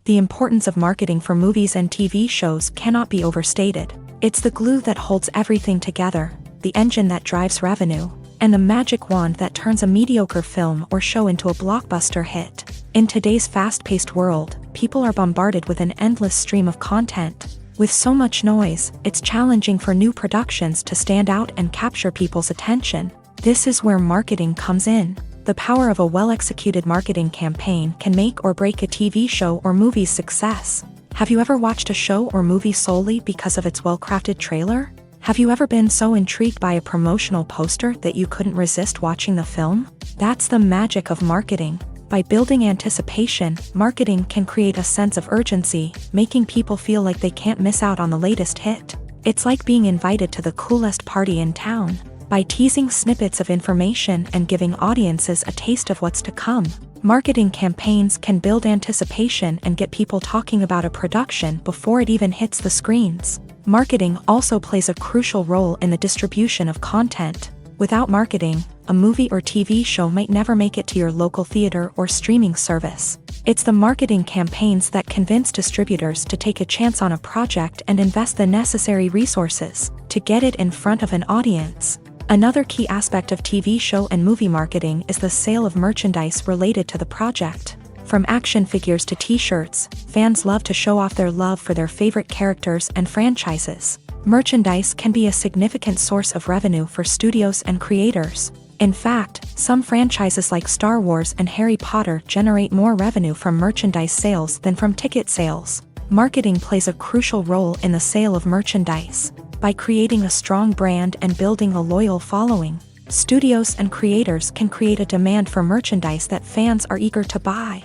The importance of marketing for movies and TV shows cannot be overstated. It's the glue that holds everything together, the engine that drives revenue, and the magic wand that turns a mediocre film or show into a blockbuster hit. In today's fast-paced world, people are bombarded with an endless stream of content. With so much noise, it's challenging for new productions to stand out and capture people's attention. This is where marketing comes in. The power of a well-executed marketing campaign can make or break a TV show or movie's success. Have you ever watched a show or movie solely because of its well-crafted trailer? Have you ever been so intrigued by a promotional poster that you couldn't resist watching the film? That's the magic of marketing. By building anticipation, marketing can create a sense of urgency, making people feel like they can't miss out on the latest hit. It's like being invited to the coolest party in town. By teasing snippets of information and giving audiences a taste of what's to come, marketing campaigns can build anticipation and get people talking about a production before it even hits the screens. Marketing also plays a crucial role in the distribution of content. Without marketing, a movie or TV show might never make it to your local theater or streaming service. It's the marketing campaigns that convince distributors to take a chance on a project and invest the necessary resources to get it in front of an audience. Another key aspect of TV show and movie marketing is the sale of merchandise related to the project. From action figures to t-shirts, fans love to show off their love for their favorite characters and franchises. Merchandise can be a significant source of revenue for studios and creators. In fact, some franchises like Star Wars and Harry Potter generate more revenue from merchandise sales than from ticket sales. Marketing plays a crucial role in the sale of merchandise. By creating a strong brand and building a loyal following, studios and creators can create a demand for merchandise that fans are eager to buy.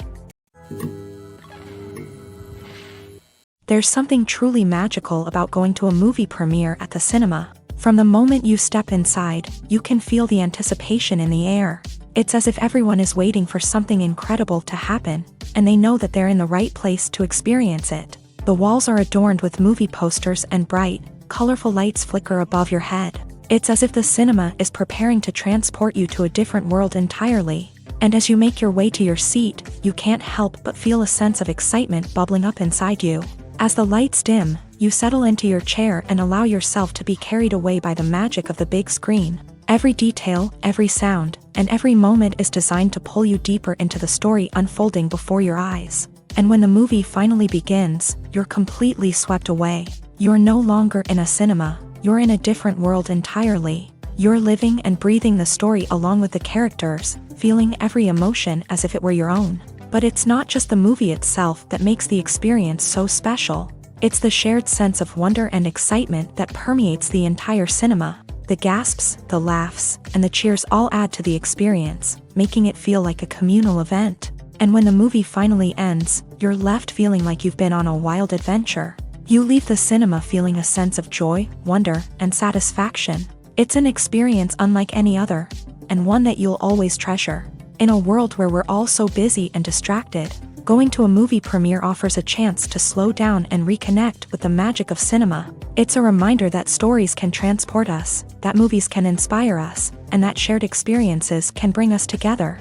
There's something truly magical about going to a movie premiere at the cinema. From the moment you step inside, you can feel the anticipation in the air. It's as if everyone is waiting for something incredible to happen, and they know that they're in the right place to experience it. The walls are adorned with movie posters and bright, colorful lights flicker above your head. It's as if the cinema is preparing to transport you to a different world entirely. And as you make your way to your seat, you can't help but feel a sense of excitement bubbling up inside you. As the lights dim, you settle into your chair and allow yourself to be carried away by the magic of the big screen. Every detail, every sound, and every moment is designed to pull you deeper into the story unfolding before your eyes. And when the movie finally begins, you're completely swept away. You're no longer in a cinema, you're in a different world entirely. You're living and breathing the story along with the characters, feeling every emotion as if it were your own. But it's not just the movie itself that makes the experience so special. It's the shared sense of wonder and excitement that permeates the entire cinema. The gasps, the laughs, and the cheers all add to the experience, making it feel like a communal event. And when the movie finally ends, you're left feeling like you've been on a wild adventure. You leave the cinema feeling a sense of joy, wonder, and satisfaction. It's an experience unlike any other, and one that you'll always treasure. In a world where we're all so busy and distracted, going to a movie premiere offers a chance to slow down and reconnect with the magic of cinema. It's a reminder that stories can transport us, that movies can inspire us, and that shared experiences can bring us together.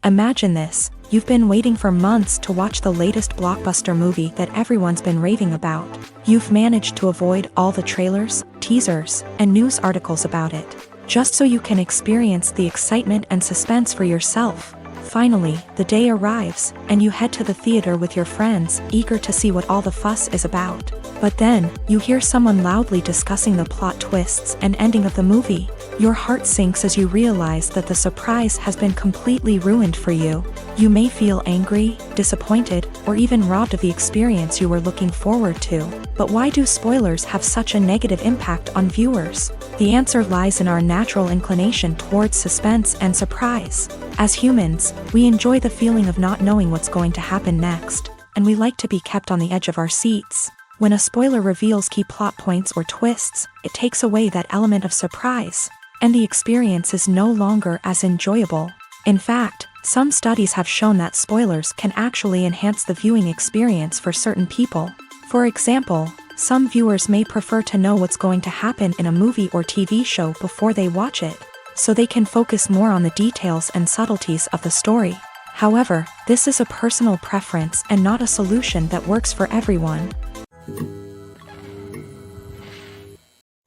Imagine this. You've been waiting for months to watch the latest blockbuster movie that everyone's been raving about. You've managed to avoid all the trailers, teasers, and news articles about it, just so you can experience the excitement and suspense for yourself. Finally, the day arrives, and you head to the theater with your friends, eager to see what all the fuss is about. But then, you hear someone loudly discussing the plot twists and ending of the movie. Your heart sinks as you realize that the surprise has been completely ruined for you. You may feel angry, disappointed, or even robbed of the experience you were looking forward to. But why do spoilers have such a negative impact on viewers? The answer lies in our natural inclination towards suspense and surprise. As humans, we enjoy the feeling of not knowing what's going to happen next, and we like to be kept on the edge of our seats. When a spoiler reveals key plot points or twists, it takes away that element of surprise, and the experience is no longer as enjoyable. In fact, some studies have shown that spoilers can actually enhance the viewing experience for certain people. For example, some viewers may prefer to know what's going to happen in a movie or TV show before they watch it, so they can focus more on the details and subtleties of the story. However, this is a personal preference and not a solution that works for everyone.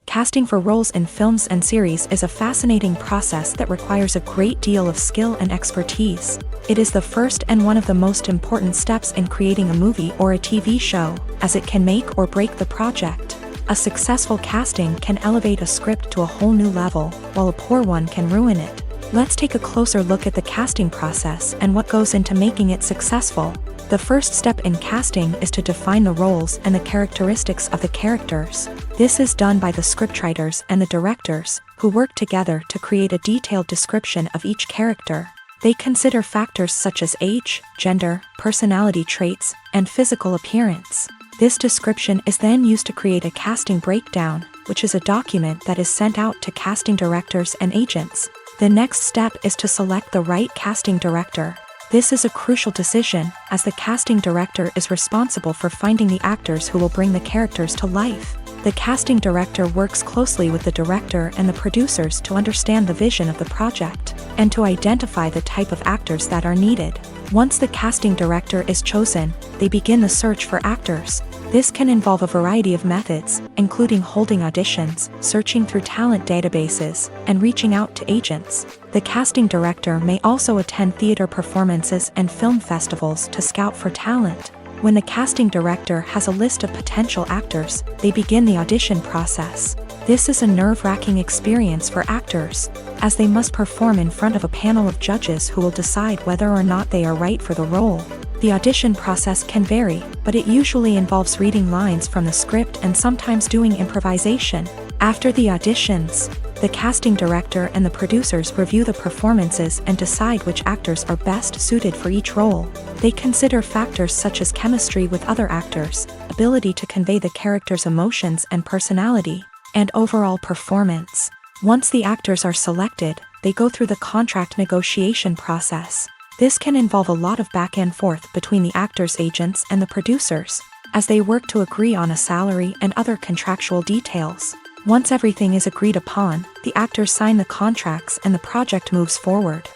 Casting for roles in films and series is a fascinating process that requires a great deal of skill and expertise. It is the first and one of the most important steps in creating a movie or a TV show, as it can make or break the project. A successful casting can elevate a script to a whole new level, while a poor one can ruin it. Let's take a closer look at the casting process and what goes into making it successful. The first step in casting is to define the roles and the characteristics of the characters. This is done by the scriptwriters and the directors, who work together to create a detailed description of each character. They consider factors such as age, gender, personality traits, and physical appearance. This description is then used to create a casting breakdown, which is a document that is sent out to casting directors and agents. The next step is to select the right casting director. This is a crucial decision, as the casting director is responsible for finding the actors who will bring the characters to life. The casting director works closely with the director and the producers to understand the vision of the project, and to identify the type of actors that are needed. Once the casting director is chosen, they begin the search for actors. This can involve a variety of methods, including holding auditions, searching through talent databases, and reaching out to agents. The casting director may also attend theater performances and film festivals to scout for talent. When the casting director has a list of potential actors, they begin the audition process. This is a nerve-wracking experience for actors, as they must perform in front of a panel of judges who will decide whether or not they are right for the role. The audition process can vary, but it usually involves reading lines from the script and sometimes doing improvisation. After the auditions, the casting director and the producers review the performances and decide which actors are best suited for each role. They consider factors such as chemistry with other actors, ability to convey the character's emotions and personality, and overall performance. Once the actors are selected, they go through the contract negotiation process. This can involve a lot of back and forth between the actors' agents and the producers, as they work to agree on a salary and other contractual details. Once everything is agreed upon, the actors sign the contracts and the project moves forward.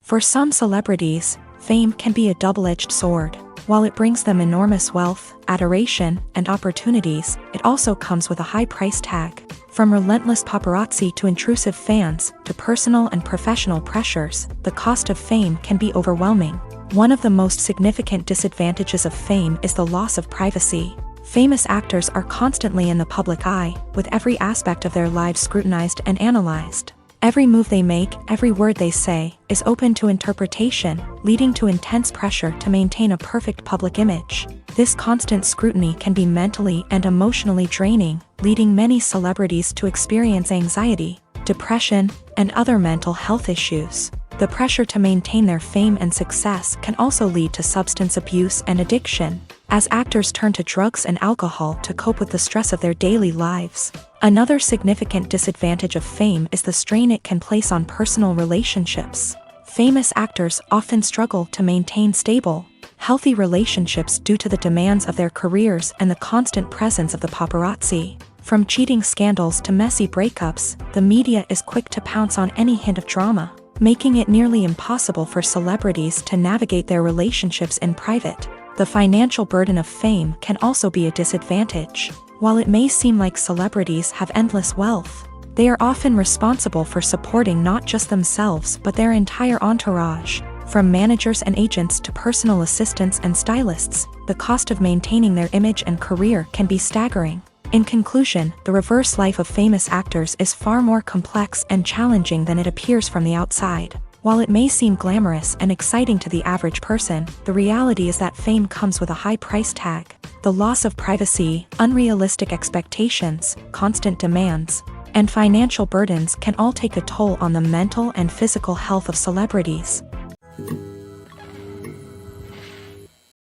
For some celebrities, fame can be a double-edged sword. While it brings them enormous wealth, adoration, and opportunities, it also comes with a high price tag. From relentless paparazzi to intrusive fans, to personal and professional pressures, the cost of fame can be overwhelming. One of the most significant disadvantages of fame is the loss of privacy. Famous actors are constantly in the public eye, with every aspect of their lives scrutinized and analyzed. Every move they make, every word they say, is open to interpretation, leading to intense pressure to maintain a perfect public image. This constant scrutiny can be mentally and emotionally draining, leading many celebrities to experience anxiety, depression, and other mental health issues. The pressure to maintain their fame and success can also lead to substance abuse and addiction, as actors turn to drugs and alcohol to cope with the stress of their daily lives. Another significant disadvantage of fame is the strain it can place on personal relationships. Famous actors often struggle to maintain stable, healthy relationships due to the demands of their careers and the constant presence of the paparazzi. From cheating scandals to messy breakups, the media is quick to pounce on any hint of drama, making it nearly impossible for celebrities to navigate their relationships in private. The financial burden of fame can also be a disadvantage. While it may seem like celebrities have endless wealth, they are often responsible for supporting not just themselves but their entire entourage. From managers and agents to personal assistants and stylists, the cost of maintaining their image and career can be staggering. In conclusion, the reverse life of famous actors is far more complex and challenging than it appears from the outside. While it may seem glamorous and exciting to the average person, the reality is that fame comes with a high price tag. The loss of privacy, unrealistic expectations, constant demands, and financial burdens can all take a toll on the mental and physical health of celebrities.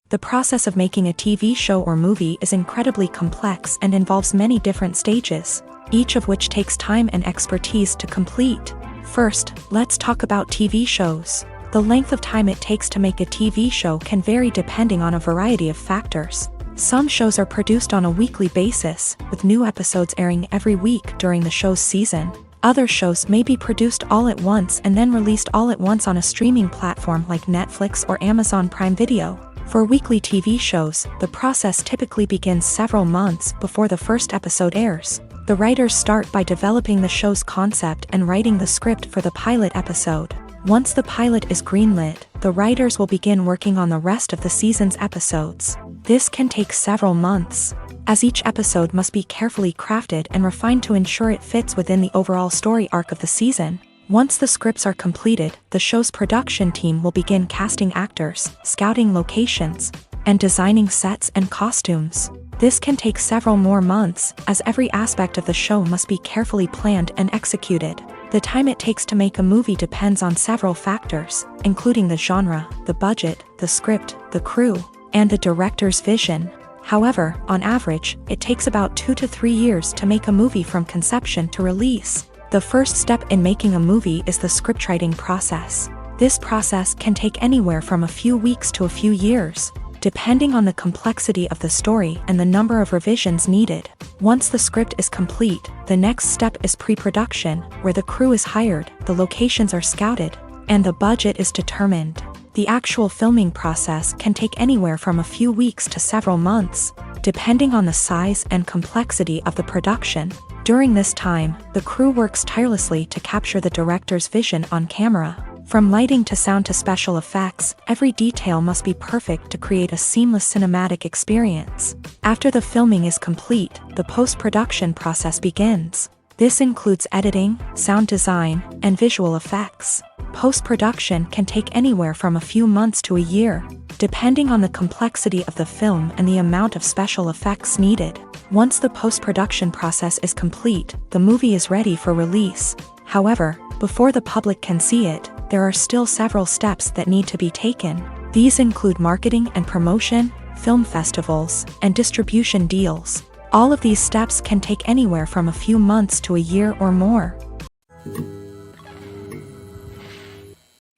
The process of making a TV show or movie is incredibly complex and involves many different stages, each of which takes time and expertise to complete. First, let's talk about TV shows. The length of time it takes to make a TV show can vary depending on a variety of factors. Some shows are produced on a weekly basis, with new episodes airing every week during the show's season. Other shows may be produced all at once and then released all at once on a streaming platform like Netflix or Amazon Prime Video. For weekly TV shows, the process typically begins several months before the first episode airs. The writers start by developing the show's concept and writing the script for the pilot episode. Once the pilot is greenlit, the writers will begin working on the rest of the season's episodes. This can take several months, as each episode must be carefully crafted and refined to ensure it fits within the overall story arc of the season. Once the scripts are completed, the show's production team will begin casting actors, scouting locations, and designing sets and costumes. This can take several more months, as every aspect of the show must be carefully planned and executed. The time it takes to make a movie depends on several factors, including the genre, the budget, the script, the crew, and the director's vision. However, on average, it takes about 2 to 3 years to make a movie from conception to release. The first step in making a movie is the scriptwriting process. This process can take anywhere from a few weeks to a few years, depending on the complexity of the story and the number of revisions needed. Once the script is complete, the next step is pre-production, where the crew is hired, the locations are scouted, and the budget is determined. The actual filming process can take anywhere from a few weeks to several months, depending on the size and complexity of the production. During this time, the crew works tirelessly to capture the director's vision on camera. From lighting to sound to special effects, every detail must be perfect to create a seamless cinematic experience. After the filming is complete, the post-production process begins. This includes editing, sound design, and visual effects. Post-production can take anywhere from a few months to a year, depending on the complexity of the film and the amount of special effects needed. Once the post-production process is complete, the movie is ready for release. However, before the public can see it, there are still several steps that need to be taken. These include marketing and promotion, film festivals, and distribution deals. All of these steps can take anywhere from a few months to a year or more.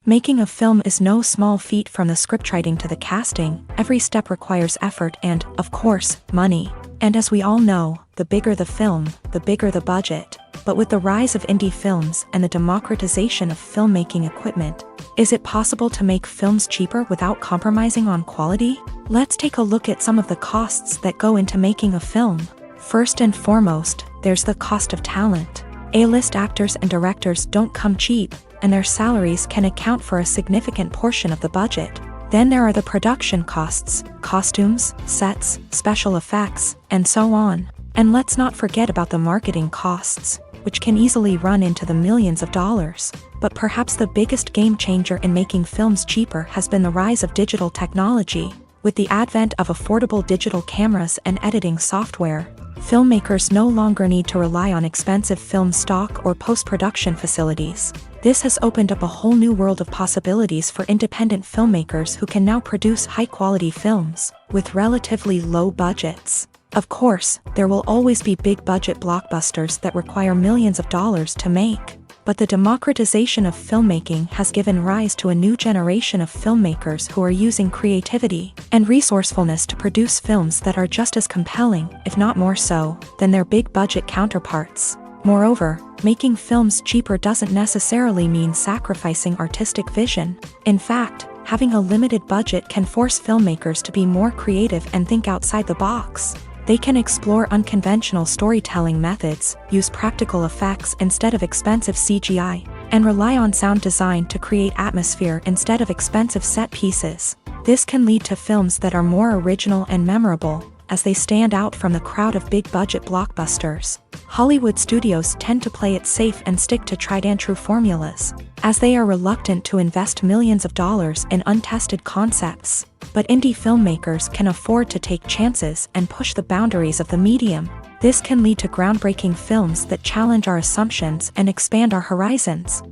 Making a film is no small feat. From the scriptwriting to the casting, every step requires effort and, of course, money. And as we all know, the bigger the film, the bigger the budget. But with the rise of indie films and the democratization of filmmaking equipment, is it possible to make films cheaper without compromising on quality? Let's take a look at some of the costs that go into making a film. First and foremost, there's the cost of talent. A-list actors and directors don't come cheap, and their salaries can account for a significant portion of the budget. Then there are the production costs, costumes, sets, special effects, and so on. And let's not forget about the marketing costs, which can easily run into the millions of dollars. But perhaps the biggest game changer in making films cheaper has been the rise of digital technology. With the advent of affordable digital cameras and editing software, filmmakers no longer need to rely on expensive film stock or post-production facilities. This has opened up a whole new world of possibilities for independent filmmakers who can now produce high-quality films with relatively low budgets. Of course, there will always be big-budget blockbusters that require millions of dollars to make. But the democratization of filmmaking has given rise to a new generation of filmmakers who are using creativity and resourcefulness to produce films that are just as compelling, if not more so, than their big-budget counterparts. Moreover, making films cheaper doesn't necessarily mean sacrificing artistic vision. In fact, having a limited budget can force filmmakers to be more creative and think outside the box. They can explore unconventional storytelling methods, use practical effects instead of expensive CGI, and rely on sound design to create atmosphere instead of expensive set pieces. This can lead to films that are more original and memorable, as they stand out from the crowd of big-budget blockbusters. Hollywood studios tend to play it safe and stick to tried-and-true formulas, as they are reluctant to invest millions of dollars in untested concepts. But indie filmmakers can afford to take chances and push the boundaries of the medium. This can lead to groundbreaking films that challenge our assumptions and expand our horizons.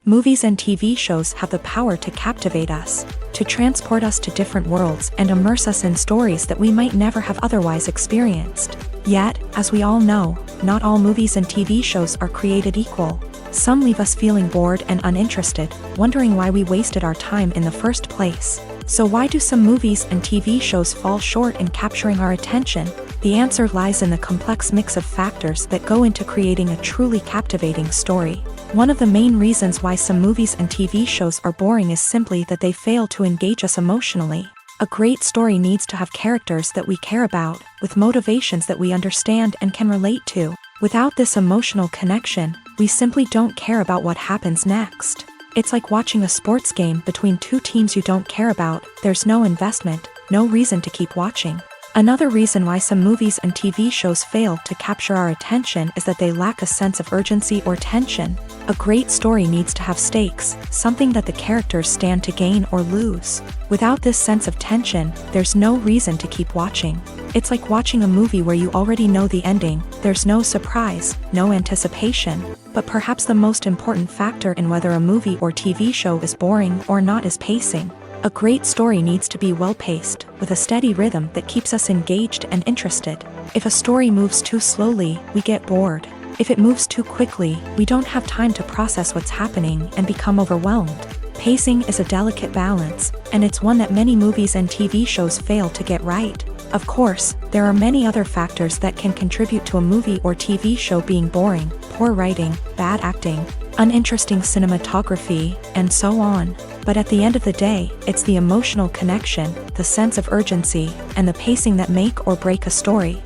Movies and TV shows have the power to captivate us, to transport us to different worlds and immerse us in stories that we might never have otherwise experienced. Yet, as we all know, not all movies and TV shows are created equal. Some leave us feeling bored and uninterested, wondering why we wasted our time in the first place. So why do some movies and TV shows fall short in capturing our attention? The answer lies in the complex mix of factors that go into creating a truly captivating story. One of the main reasons why some movies and TV shows are boring is simply that they fail to engage us emotionally. A great story needs to have characters that we care about, with motivations that we understand and can relate to. Without this emotional connection, we simply don't care about what happens next. It's like watching a sports game between two teams you don't care about. There's no investment, no reason to keep watching. Another reason why some movies and TV shows fail to capture our attention is that they lack a sense of urgency or tension. A great story needs to have stakes, something that the characters stand to gain or lose. Without this sense of tension, there's no reason to keep watching. It's like watching a movie where you already know the ending. There's no surprise, no anticipation. But perhaps the most important factor in whether a movie or TV show is boring or not is pacing. A great story needs to be well-paced, with a steady rhythm that keeps us engaged and interested. If a story moves too slowly, we get bored. If it moves too quickly, we don't have time to process what's happening and become overwhelmed. Pacing is a delicate balance, and it's one that many movies and TV shows fail to get right. Of course, there are many other factors that can contribute to a movie or TV show being boring: poor writing, bad acting, uninteresting cinematography, and so on. But at the end of the day, it's the emotional connection, the sense of urgency, and the pacing that make or break a story.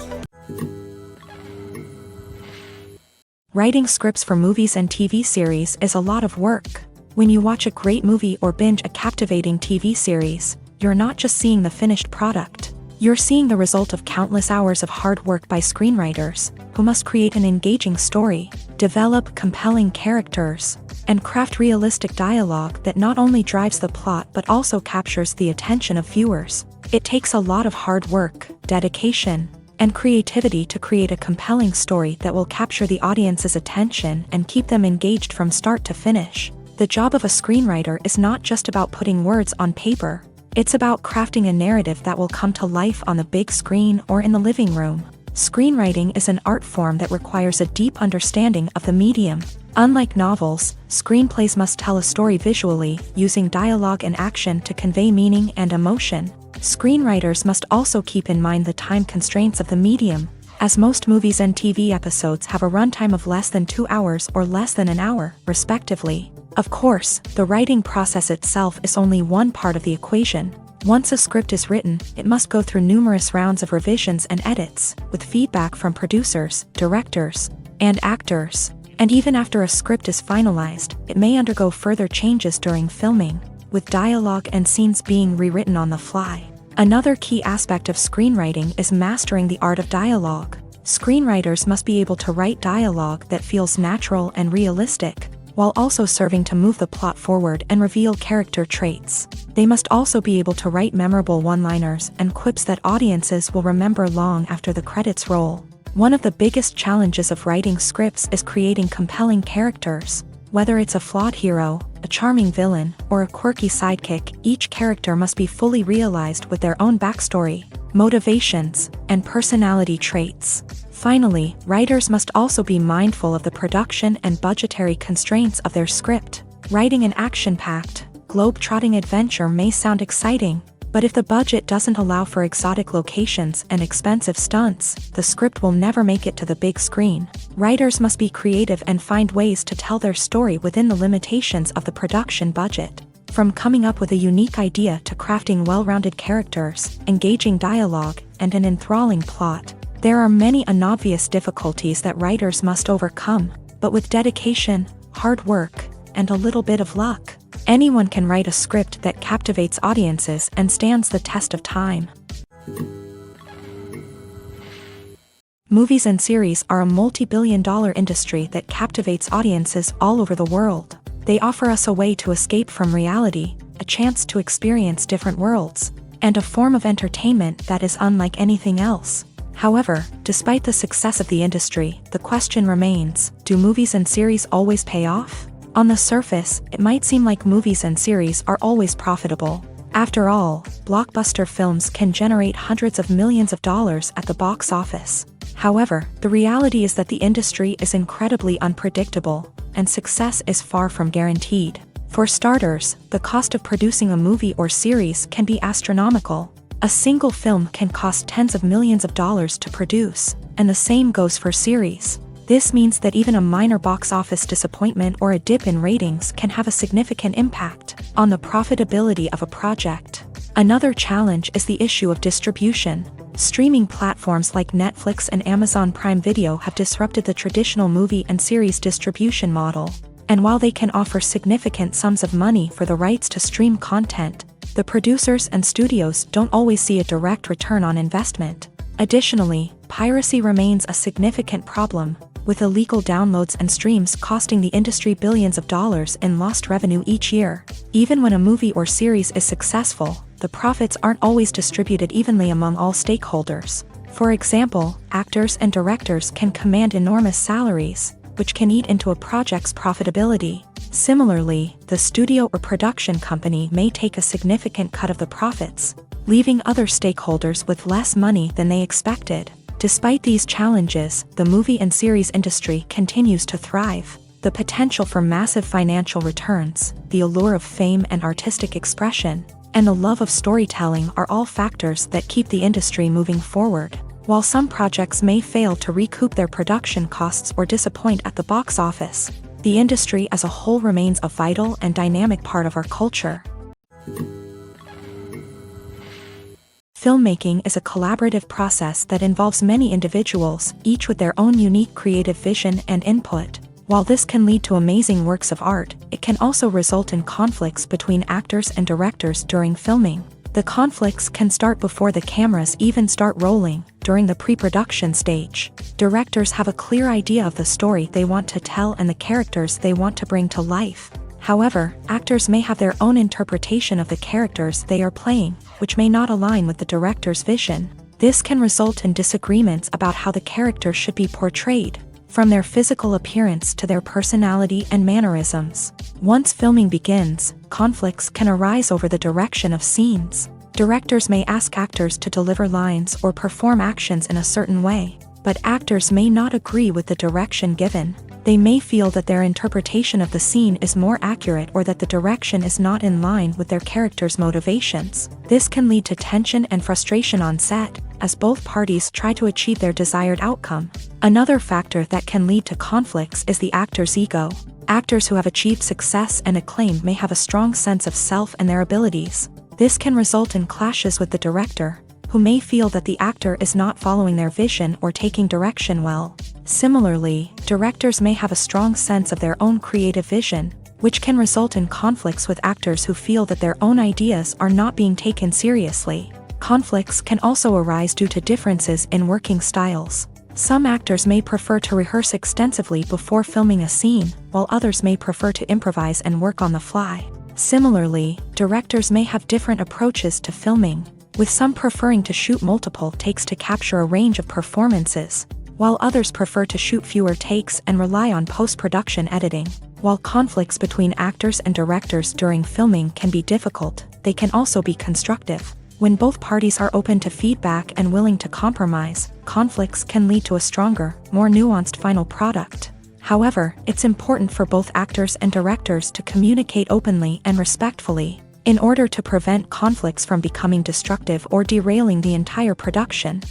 Writing scripts for movies and TV series is a lot of work. When you watch a great movie or binge a captivating TV series, you're not just seeing the finished product. You're seeing the result of countless hours of hard work by screenwriters, who must create an engaging story, develop compelling characters, and craft realistic dialogue that not only drives the plot but also captures the attention of viewers. It takes a lot of hard work, dedication, and creativity to create a compelling story that will capture the audience's attention and keep them engaged from start to finish. The job of a screenwriter is not just about putting words on paper. It's about crafting a narrative that will come to life on the big screen or in the living room. Screenwriting is an art form that requires a deep understanding of the medium. Unlike novels, screenplays must tell a story visually, using dialogue and action to convey meaning and emotion. Screenwriters must also keep in mind the time constraints of the medium, as most movies and TV episodes have a runtime of less than 2 hours or less than an hour, respectively. Of course, the writing process itself is only one part of the equation. Once a script is written, it must go through numerous rounds of revisions and edits, with feedback from producers, directors, and actors. And even after a script is finalized, it may undergo further changes during filming, with dialogue and scenes being rewritten on the fly. Another key aspect of screenwriting is mastering the art of dialogue. Screenwriters must be able to write dialogue that feels natural and realistic, while also serving to move the plot forward and reveal character traits. They must also be able to write memorable one-liners and quips that audiences will remember long after the credits roll. One of the biggest challenges of writing scripts is creating compelling characters. Whether it's a flawed hero, a charming villain, or a quirky sidekick, each character must be fully realized with their own backstory, motivations, and personality traits. Finally, writers must also be mindful of the production and budgetary constraints of their script. Writing an action-packed, globe-trotting adventure may sound exciting, but if the budget doesn't allow for exotic locations and expensive stunts, the script will never make it to the big screen. Writers must be creative and find ways to tell their story within the limitations of the production budget. From coming up with a unique idea to crafting well-rounded characters, engaging dialogue, and an enthralling plot, there are many unobvious difficulties that writers must overcome, but with dedication, hard work, and a little bit of luck, anyone can write a script that captivates audiences and stands the test of time. Movies and series are a multi-billion-dollar industry that captivates audiences all over the world. They offer us a way to escape from reality, a chance to experience different worlds, and a form of entertainment that is unlike anything else. However, despite the success of the industry, the question remains, do movies and series always pay off? On the surface, it might seem like movies and series are always profitable. After all, blockbuster films can generate hundreds of millions of dollars at the box office. However, the reality is that the industry is incredibly unpredictable, and success is far from guaranteed. For starters, the cost of producing a movie or series can be astronomical. A single film can cost tens of millions of dollars to produce, and the same goes for series. This means that even a minor box office disappointment or a dip in ratings can have a significant impact on the profitability of a project. Another challenge is the issue of distribution. Streaming platforms like Netflix and Amazon Prime Video have disrupted the traditional movie and series distribution model, And while they can offer significant sums of money for the rights to stream content, the producers and studios don't always see a direct return on investment. Additionally, piracy remains a significant problem, with illegal downloads and streams costing the industry billions of dollars in lost revenue each year. Even when a movie or series is successful, the profits aren't always distributed evenly among all stakeholders. For example, actors and directors can command enormous salaries, which can eat into a project's profitability. Similarly, the studio or production company may take a significant cut of the profits, leaving other stakeholders with less money than they expected. Despite these challenges, the movie and series industry continues to thrive. The potential for massive financial returns, the allure of fame and artistic expression, and the love of storytelling are all factors that keep the industry moving forward. While some projects may fail to recoup their production costs or disappoint at the box office, the industry as a whole remains a vital and dynamic part of our culture. Filmmaking is a collaborative process that involves many individuals, each with their own unique creative vision and input. While this can lead to amazing works of art, it can also result in conflicts between actors and directors during filming. The conflicts can start before the cameras even start rolling, during the pre-production stage. Directors have a clear idea of the story they want to tell and the characters they want to bring to life. However, actors may have their own interpretation of the characters they are playing, which may not align with the director's vision. This can result in disagreements about how the character should be portrayed, from their physical appearance to their personality and mannerisms. Once filming begins, conflicts can arise over the direction of scenes. Directors may ask actors to deliver lines or perform actions in a certain way, but actors may not agree with the direction given. They may feel that their interpretation of the scene is more accurate or that the direction is not in line with their character's motivations. This can lead to tension and frustration on set, as both parties try to achieve their desired outcome. Another factor that can lead to conflicts is the actor's ego. Actors who have achieved success and acclaim may have a strong sense of self and their abilities. This can result in clashes with the director, who may feel that the actor is not following their vision or taking direction well. Similarly, directors may have a strong sense of their own creative vision, which can result in conflicts with actors who feel that their own ideas are not being taken seriously. Conflicts can also arise due to differences in working styles. Some actors may prefer to rehearse extensively before filming a scene, while others may prefer to improvise and work on the fly. Similarly, directors may have different approaches to filming, with some preferring to shoot multiple takes to capture a range of performances, while others prefer to shoot fewer takes and rely on post-production editing. While conflicts between actors and directors during filming can be difficult, they can also be constructive. When both parties are open to feedback and willing to compromise, conflicts can lead to a stronger, more nuanced final product. However, it's important for both actors and directors to communicate openly and respectfully, in order to prevent conflicts from becoming destructive or derailing the entire production.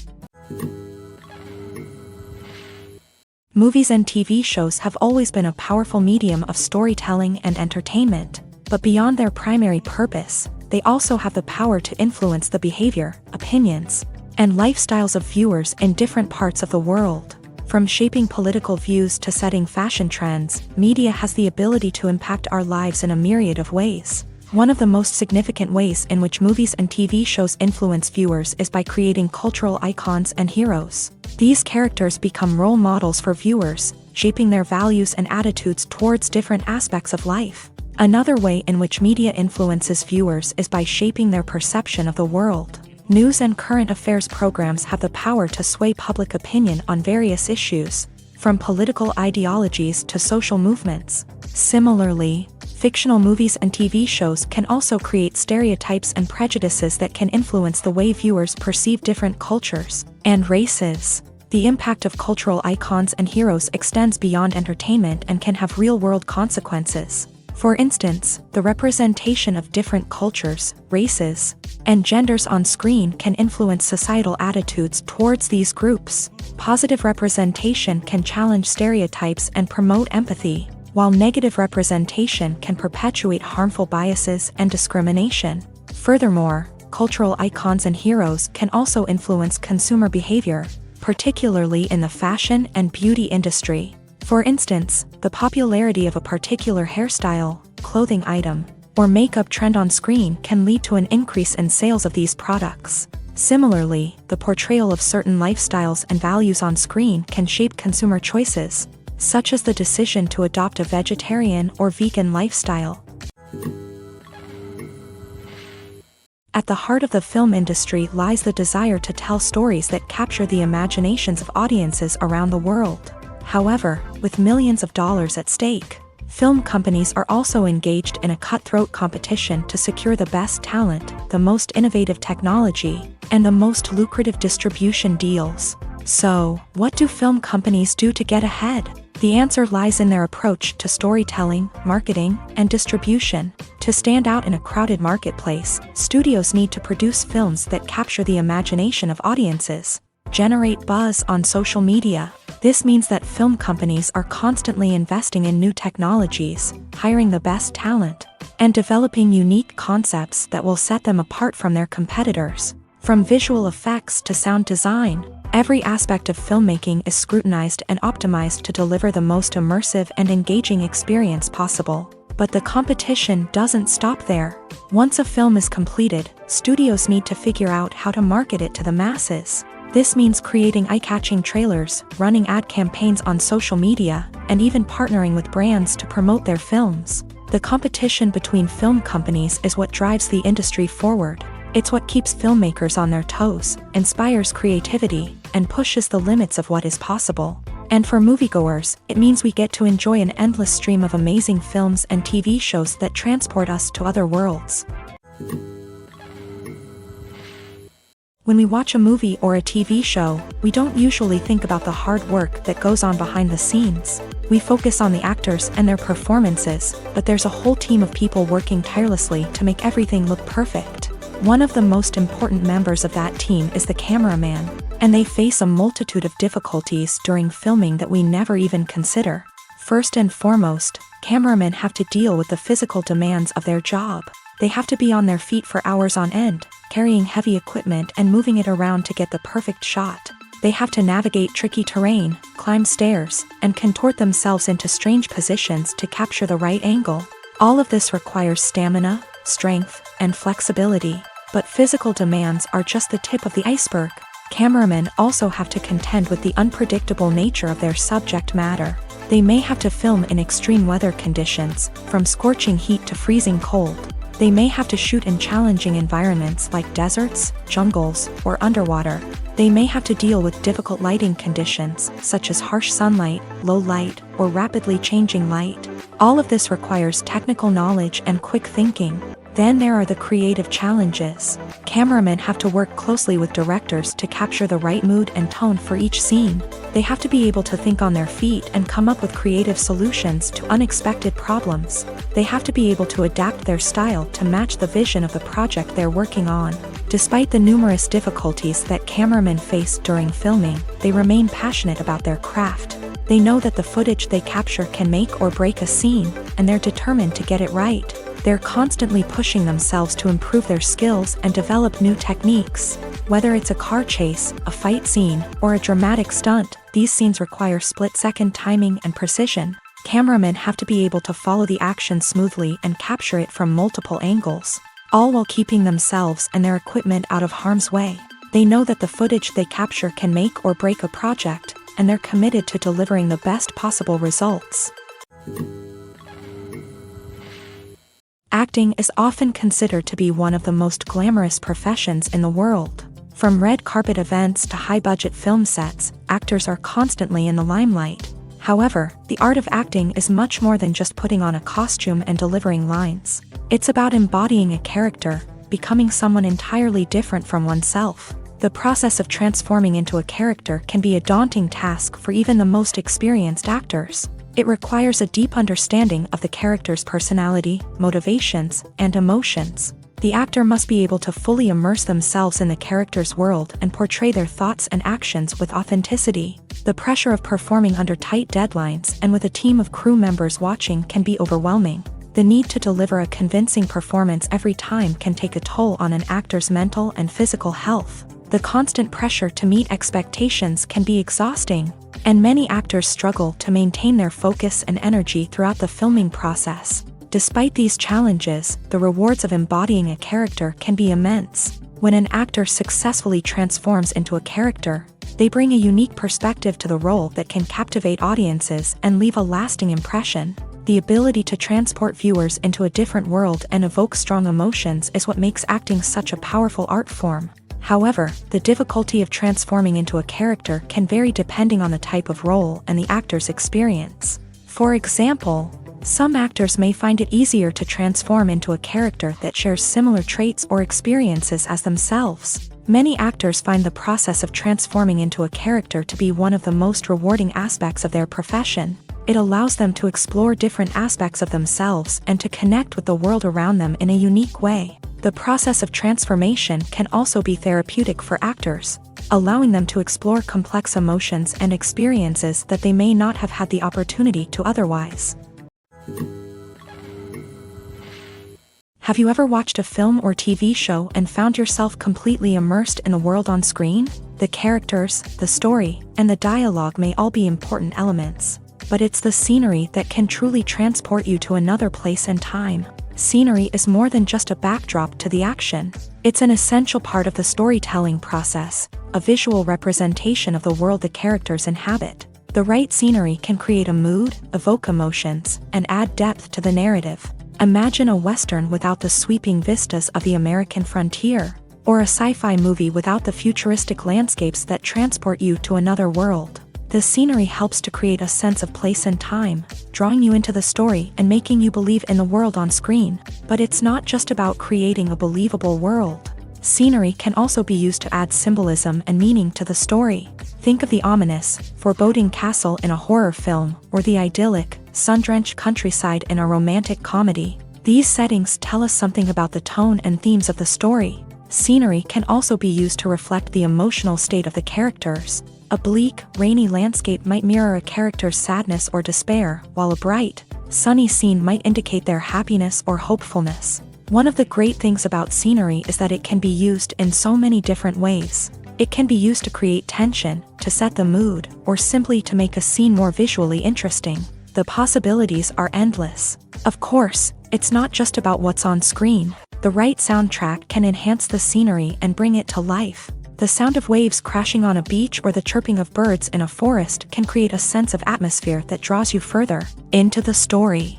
Movies and TV shows have always been a powerful medium of storytelling and entertainment, but beyond their primary purpose, they also have the power to influence the behavior, opinions, and lifestyles of viewers in different parts of the world. From shaping political views to setting fashion trends, media has the ability to impact our lives in a myriad of ways. One of the most significant ways in which movies and TV shows influence viewers is by creating cultural icons and heroes. These characters become role models for viewers, shaping their values and attitudes towards different aspects of life. Another way in which media influences viewers is by shaping their perception of the world. News and current affairs programs have the power to sway public opinion on various issues, from political ideologies to social movements. Similarly, fictional movies and TV shows can also create stereotypes and prejudices that can influence the way viewers perceive different cultures and races. The impact of cultural icons and heroes extends beyond entertainment and can have real-world consequences. For instance, the representation of different cultures, races, and genders on screen can influence societal attitudes towards these groups. Positive representation can challenge stereotypes and promote empathy, while negative representation can perpetuate harmful biases and discrimination. Furthermore, cultural icons and heroes can also influence consumer behavior, particularly in the fashion and beauty industry. For instance, the popularity of a particular hairstyle, clothing item, or makeup trend on screen can lead to an increase in sales of these products. Similarly, the portrayal of certain lifestyles and values on screen can shape consumer choices, such as the decision to adopt a vegetarian or vegan lifestyle. At the heart of the film industry lies the desire to tell stories that capture the imaginations of audiences around the world. However, with millions of dollars at stake, film companies are also engaged in a cutthroat competition to secure the best talent, the most innovative technology, and the most lucrative distribution deals. So, what do film companies do to get ahead? The answer lies in their approach to storytelling, marketing, and distribution. To stand out in a crowded marketplace, studios need to produce films that capture the imagination of audiences, generate buzz on social media. This means that film companies are constantly investing in new technologies, hiring the best talent, and developing unique concepts that will set them apart from their competitors. From visual effects to sound design, every aspect of filmmaking is scrutinized and optimized to deliver the most immersive and engaging experience possible. But the competition doesn't stop there. Once a film is completed, studios need to figure out how to market it to the masses. This means creating eye-catching trailers, running ad campaigns on social media, and even partnering with brands to promote their films. The competition between film companies is what drives the industry forward. It's what keeps filmmakers on their toes, inspires creativity, and pushes the limits of what is possible. And for moviegoers, it means we get to enjoy an endless stream of amazing films and TV shows that transport us to other worlds. When we watch a movie or a TV show, we don't usually think about the hard work that goes on behind the scenes. We focus on the actors and their performances, but there's a whole team of people working tirelessly to make everything look perfect. One of the most important members of that team is the cameraman, and they face a multitude of difficulties during filming that we never even consider. First and foremost, cameramen have to deal with the physical demands of their job. They have to be on their feet for hours on end, carrying heavy equipment and moving it around to get the perfect shot. They have to navigate tricky terrain, climb stairs, and contort themselves into strange positions to capture the right angle. All of this requires stamina, strength, and flexibility. But physical demands are just the tip of the iceberg. Cameramen also have to contend with the unpredictable nature of their subject matter. They may have to film in extreme weather conditions, from scorching heat to freezing cold. They may have to shoot in challenging environments like deserts, jungles, or underwater. They may have to deal with difficult lighting conditions, such as harsh sunlight, low light, or rapidly changing light. All of this requires technical knowledge and quick thinking. Then there are the creative challenges. Cameramen have to work closely with directors to capture the right mood and tone for each scene. They have to be able to think on their feet and come up with creative solutions to unexpected problems. They have to be able to adapt their style to match the vision of the project they're working on. Despite the numerous difficulties that cameramen face during filming, they remain passionate about their craft. They know that the footage they capture can make or break a scene, and they're determined to get it right. They're constantly pushing themselves to improve their skills and develop new techniques. Whether it's a car chase, a fight scene, or a dramatic stunt, these scenes require split-second timing and precision. Cameramen have to be able to follow the action smoothly and capture it from multiple angles, all while keeping themselves and their equipment out of harm's way. They know that the footage they capture can make or break a project, and they're committed to delivering the best possible results. Acting is often considered to be one of the most glamorous professions in the world. From red carpet events to high-budget film sets, actors are constantly in the limelight. However, the art of acting is much more than just putting on a costume and delivering lines. It's about embodying a character, becoming someone entirely different from oneself. The process of transforming into a character can be a daunting task for even the most experienced actors. It requires a deep understanding of the character's personality, motivations, and emotions. The actor must be able to fully immerse themselves in the character's world and portray their thoughts and actions with authenticity. The pressure of performing under tight deadlines and with a team of crew members watching can be overwhelming. The need to deliver a convincing performance every time can take a toll on an actor's mental and physical health. The constant pressure to meet expectations can be exhausting. And many actors struggle to maintain their focus and energy throughout the filming process. Despite these challenges, the rewards of embodying a character can be immense. When an actor successfully transforms into a character, they bring a unique perspective to the role that can captivate audiences and leave a lasting impression. The ability to transport viewers into a different world and evoke strong emotions is what makes acting such a powerful art form. However, the difficulty of transforming into a character can vary depending on the type of role and the actor's experience. For example, some actors may find it easier to transform into a character that shares similar traits or experiences as themselves. Many actors find the process of transforming into a character to be one of the most rewarding aspects of their profession. It allows them to explore different aspects of themselves and to connect with the world around them in a unique way. The process of transformation can also be therapeutic for actors, allowing them to explore complex emotions and experiences that they may not have had the opportunity to otherwise. Have you ever watched a film or TV show and found yourself completely immersed in the world on screen? The characters, the story, and the dialogue may all be important elements, but it's the scenery that can truly transport you to another place and time. Scenery is more than just a backdrop to the action. It's an essential part of the storytelling process, a visual representation of the world the characters inhabit. The right scenery can create a mood, evoke emotions, and add depth to the narrative. Imagine a Western without the sweeping vistas of the American frontier, or a sci-fi movie without the futuristic landscapes that transport you to another world. The scenery helps to create a sense of place and time, drawing you into the story and making you believe in the world on screen. But it's not just about creating a believable world. Scenery can also be used to add symbolism and meaning to the story. Think of the ominous, foreboding castle in a horror film, or the idyllic, sun-drenched countryside in a romantic comedy. These settings tell us something about the tone and themes of the story. Scenery can also be used to reflect the emotional state of the characters. A bleak, rainy landscape might mirror a character's sadness or despair, while a bright, sunny scene might indicate their happiness or hopefulness. One of the great things about scenery is that it can be used in so many different ways. It can be used to create tension, to set the mood, or simply to make a scene more visually interesting. The possibilities are endless. Of course, it's not just about what's on screen. The right soundtrack can enhance the scenery and bring it to life. The sound of waves crashing on a beach or the chirping of birds in a forest can create a sense of atmosphere that draws you further into the story.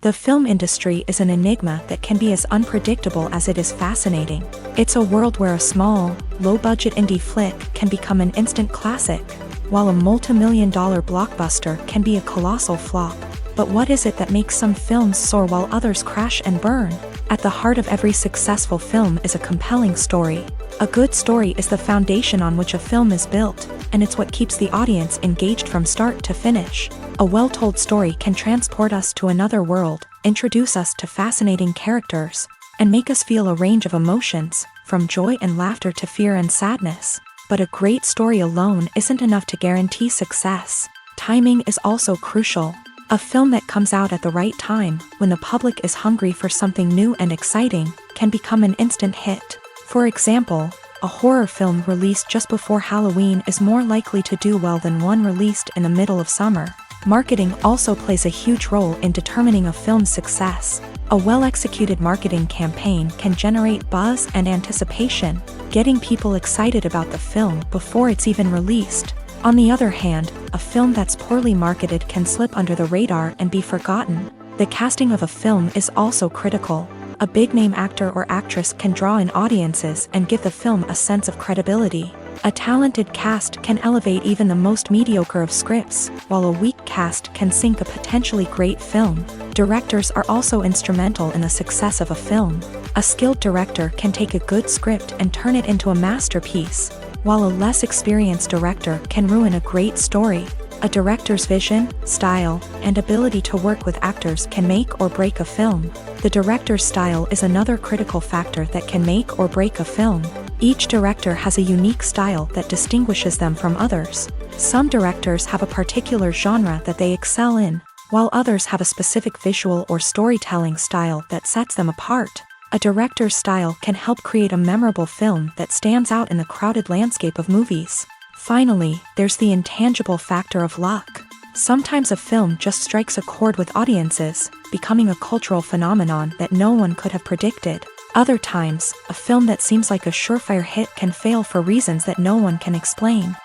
The film industry is an enigma that can be as unpredictable as it is fascinating. It's a world where a small, low-budget indie flick can become an instant classic, while a multi-million-dollar blockbuster can be a colossal flop. But what is it that makes some films soar while others crash and burn? At the heart of every successful film is a compelling story. A good story is the foundation on which a film is built, and it's what keeps the audience engaged from start to finish. A well-told story can transport us to another world, introduce us to fascinating characters, and make us feel a range of emotions, from joy and laughter to fear and sadness. But a great story alone isn't enough to guarantee success. Timing is also crucial. A film that comes out at the right time, when the public is hungry for something new and exciting, can become an instant hit. For example, a horror film released just before Halloween is more likely to do well than one released in the middle of summer. Marketing also plays a huge role in determining a film's success. A well-executed marketing campaign can generate buzz and anticipation, getting people excited about the film before it's even released. On the other hand, a film that's poorly marketed can slip under the radar and be forgotten. The casting of a film is also critical. A big-name actor or actress can draw in audiences and give the film a sense of credibility. A talented cast can elevate even the most mediocre of scripts, while a weak cast can sink a potentially great film. Directors are also instrumental in the success of a film. A skilled director can take a good script and turn it into a masterpiece, while a less experienced director can ruin a great story. A director's vision, style, and ability to work with actors can make or break a film. The director's style is another critical factor that can make or break a film. Each director has a unique style that distinguishes them from others. Some directors have a particular genre that they excel in, while others have a specific visual or storytelling style that sets them apart. A director's style can help create a memorable film that stands out in the crowded landscape of movies. Finally, there's the intangible factor of luck. Sometimes a film just strikes a chord with audiences, becoming a cultural phenomenon that no one could have predicted. Other times, a film that seems like a surefire hit can fail for reasons that no one can explain.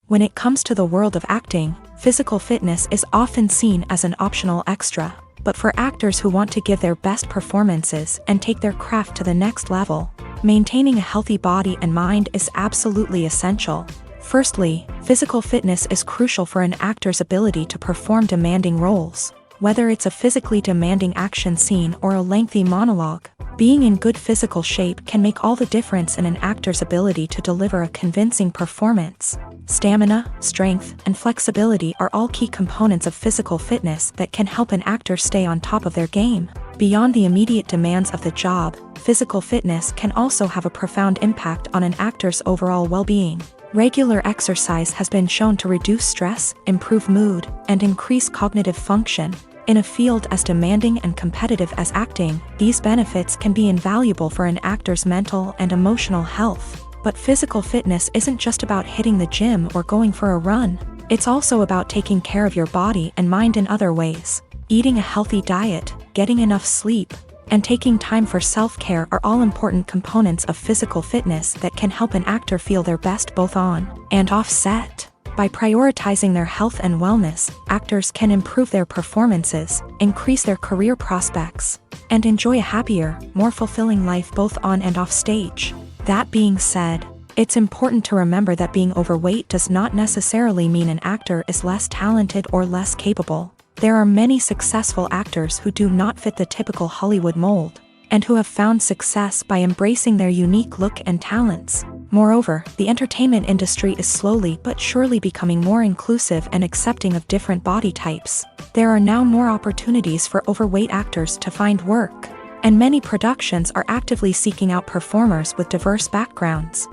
When it comes to the world of acting, physical fitness is often seen as an optional extra. But for actors who want to give their best performances and take their craft to the next level, maintaining a healthy body and mind is absolutely essential. Firstly, physical fitness is crucial for an actor's ability to perform demanding roles. Whether it's a physically demanding action scene or a lengthy monologue, being in good physical shape can make all the difference in an actor's ability to deliver a convincing performance. Stamina, strength, and flexibility are all key components of physical fitness that can help an actor stay on top of their game. Beyond the immediate demands of the job, physical fitness can also have a profound impact on an actor's overall well-being. Regular exercise has been shown to reduce stress, improve mood, and increase cognitive function. In a field as demanding and competitive as acting, these benefits can be invaluable for an actor's mental and emotional health. But physical fitness isn't just about hitting the gym or going for a run. It's also about taking care of your body and mind in other ways. Eating a healthy diet, getting enough sleep, and taking time for self-care are all important components of physical fitness that can help an actor feel their best both on and off set. By prioritizing their health and wellness, actors can improve their performances, increase their career prospects, and enjoy a happier, more fulfilling life both on and off stage. That being said, it's important to remember that being overweight does not necessarily mean an actor is less talented or less capable. There are many successful actors who do not fit the typical Hollywood mold, and who have found success by embracing their unique look and talents. Moreover, the entertainment industry is slowly but surely becoming more inclusive and accepting of different body types. There are now more opportunities for overweight actors to find work, and many productions are actively seeking out performers with diverse backgrounds.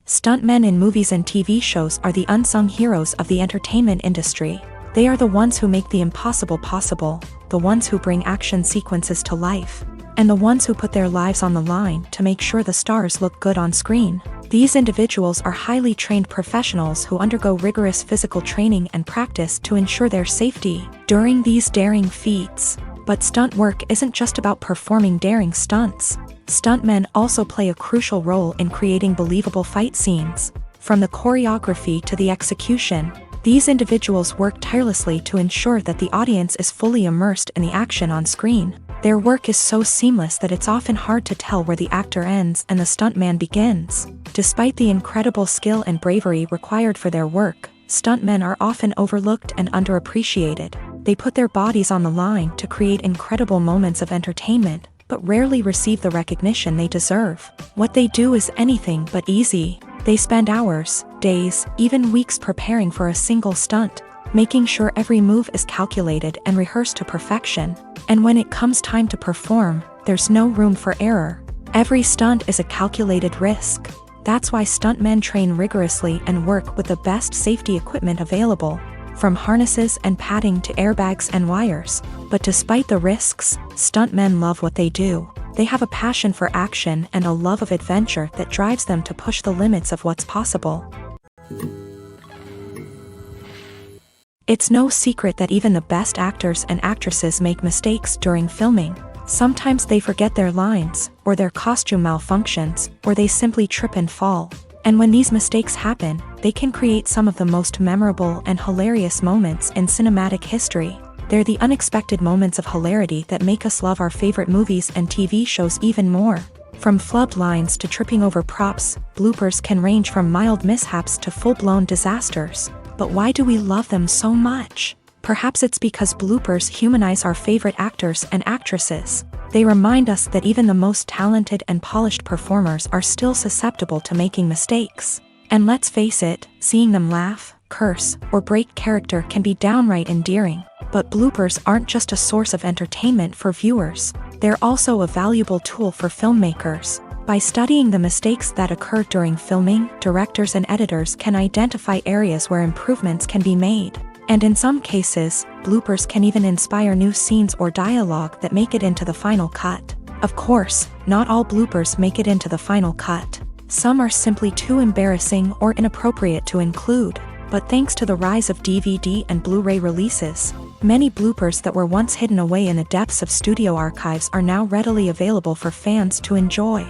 Stuntmen in movies and TV shows are the unsung heroes of the entertainment industry. They are the ones who make the impossible possible, the ones who bring action sequences to life, and the ones who put their lives on the line to make sure the stars look good on screen. These individuals are highly trained professionals who undergo rigorous physical training and practice to ensure their safety during these daring feats. But stunt work isn't just about performing daring stunts. Stuntmen also play a crucial role in creating believable fight scenes. From the choreography to the execution, these individuals work tirelessly to ensure that the audience is fully immersed in the action on screen. Their work is so seamless that it's often hard to tell where the actor ends and the stuntman begins. Despite the incredible skill and bravery required for their work, stuntmen are often overlooked and underappreciated. They put their bodies on the line to create incredible moments of entertainment, but rarely receive the recognition they deserve. What they do is anything but easy. They spend hours, days, even weeks preparing for a single stunt, making sure every move is calculated and rehearsed to perfection. And when it comes time to perform, there's no room for error. Every stunt is a calculated risk. That's why stuntmen train rigorously and work with the best safety equipment available, from harnesses and padding to airbags and wires. But despite the risks, stuntmen love what they do. They have a passion for action and a love of adventure that drives them to push the limits of what's possible. It's no secret that even the best actors and actresses make mistakes during filming. Sometimes they forget their lines, or their costume malfunctions, or they simply trip and fall. And when these mistakes happen, they can create some of the most memorable and hilarious moments in cinematic history. They're the unexpected moments of hilarity that make us love our favorite movies and TV shows even more. From flubbed lines to tripping over props, bloopers can range from mild mishaps to full-blown disasters. But why do we love them so much? Perhaps it's because bloopers humanize our favorite actors and actresses. They remind us that even the most talented and polished performers are still susceptible to making mistakes. And let's face it, seeing them laugh, curse, or break character can be downright endearing. But bloopers aren't just a source of entertainment for viewers. They're also a valuable tool for filmmakers. By studying the mistakes that occur during filming, directors and editors can identify areas where improvements can be made. And in some cases, bloopers can even inspire new scenes or dialogue that make it into the final cut. Of course, not all bloopers make it into the final cut. Some are simply too embarrassing or inappropriate to include. But thanks to the rise of DVD and Blu-ray releases, many bloopers that were once hidden away in the depths of studio archives are now readily available for fans to enjoy.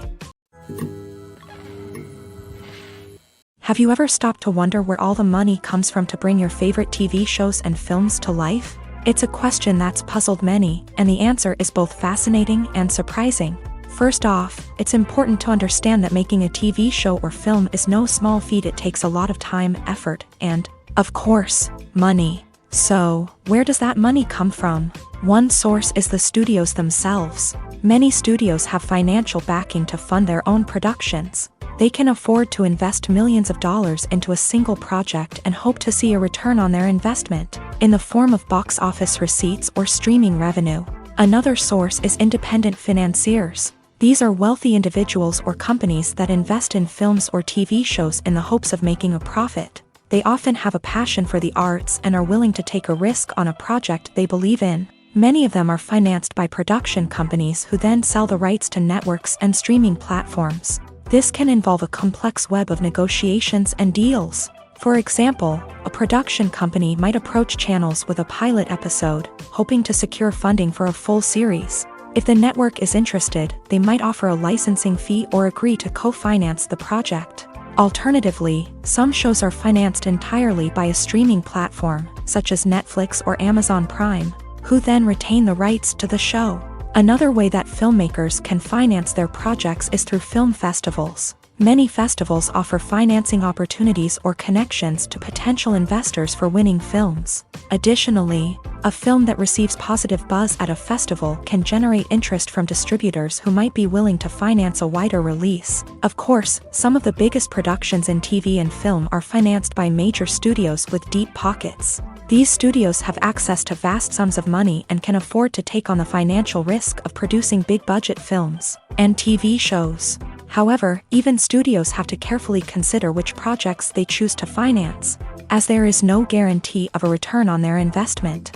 Have you ever stopped to wonder where all the money comes from to bring your favorite TV shows and films to life? It's a question that's puzzled many, and the answer is both fascinating and surprising. First off, it's important to understand that making a TV show or film is no small feat. It takes a lot of time, effort, and, of course, money. So, where does that money come from? One source is the studios themselves. Many studios have financial backing to fund their own productions. They can afford to invest millions of dollars into a single project and hope to see a return on their investment, in the form of box office receipts or streaming revenue. Another source is independent financiers. These are wealthy individuals or companies that invest in films or TV shows in the hopes of making a profit. They often have a passion for the arts and are willing to take a risk on a project they believe in. Many of them are financed by production companies who then sell the rights to networks and streaming platforms. This can involve a complex web of negotiations and deals. For example, a production company might approach channels with a pilot episode, hoping to secure funding for a full series. If the network is interested, they might offer a licensing fee or agree to co-finance the project. Alternatively, some shows are financed entirely by a streaming platform, such as Netflix or Amazon Prime, who then retain the rights to the show. Another way that filmmakers can finance their projects is through film festivals. Many festivals offer financing opportunities or connections to potential investors for winning films. Additionally, a film that receives positive buzz at a festival can generate interest from distributors who might be willing to finance a wider release. Of course, some of the biggest productions in TV and film are financed by major studios with deep pockets. These studios have access to vast sums of money and can afford to take on the financial risk of producing big-budget films and TV shows. However, even studios have to carefully consider which projects they choose to finance, as there is no guarantee of a return on their investment.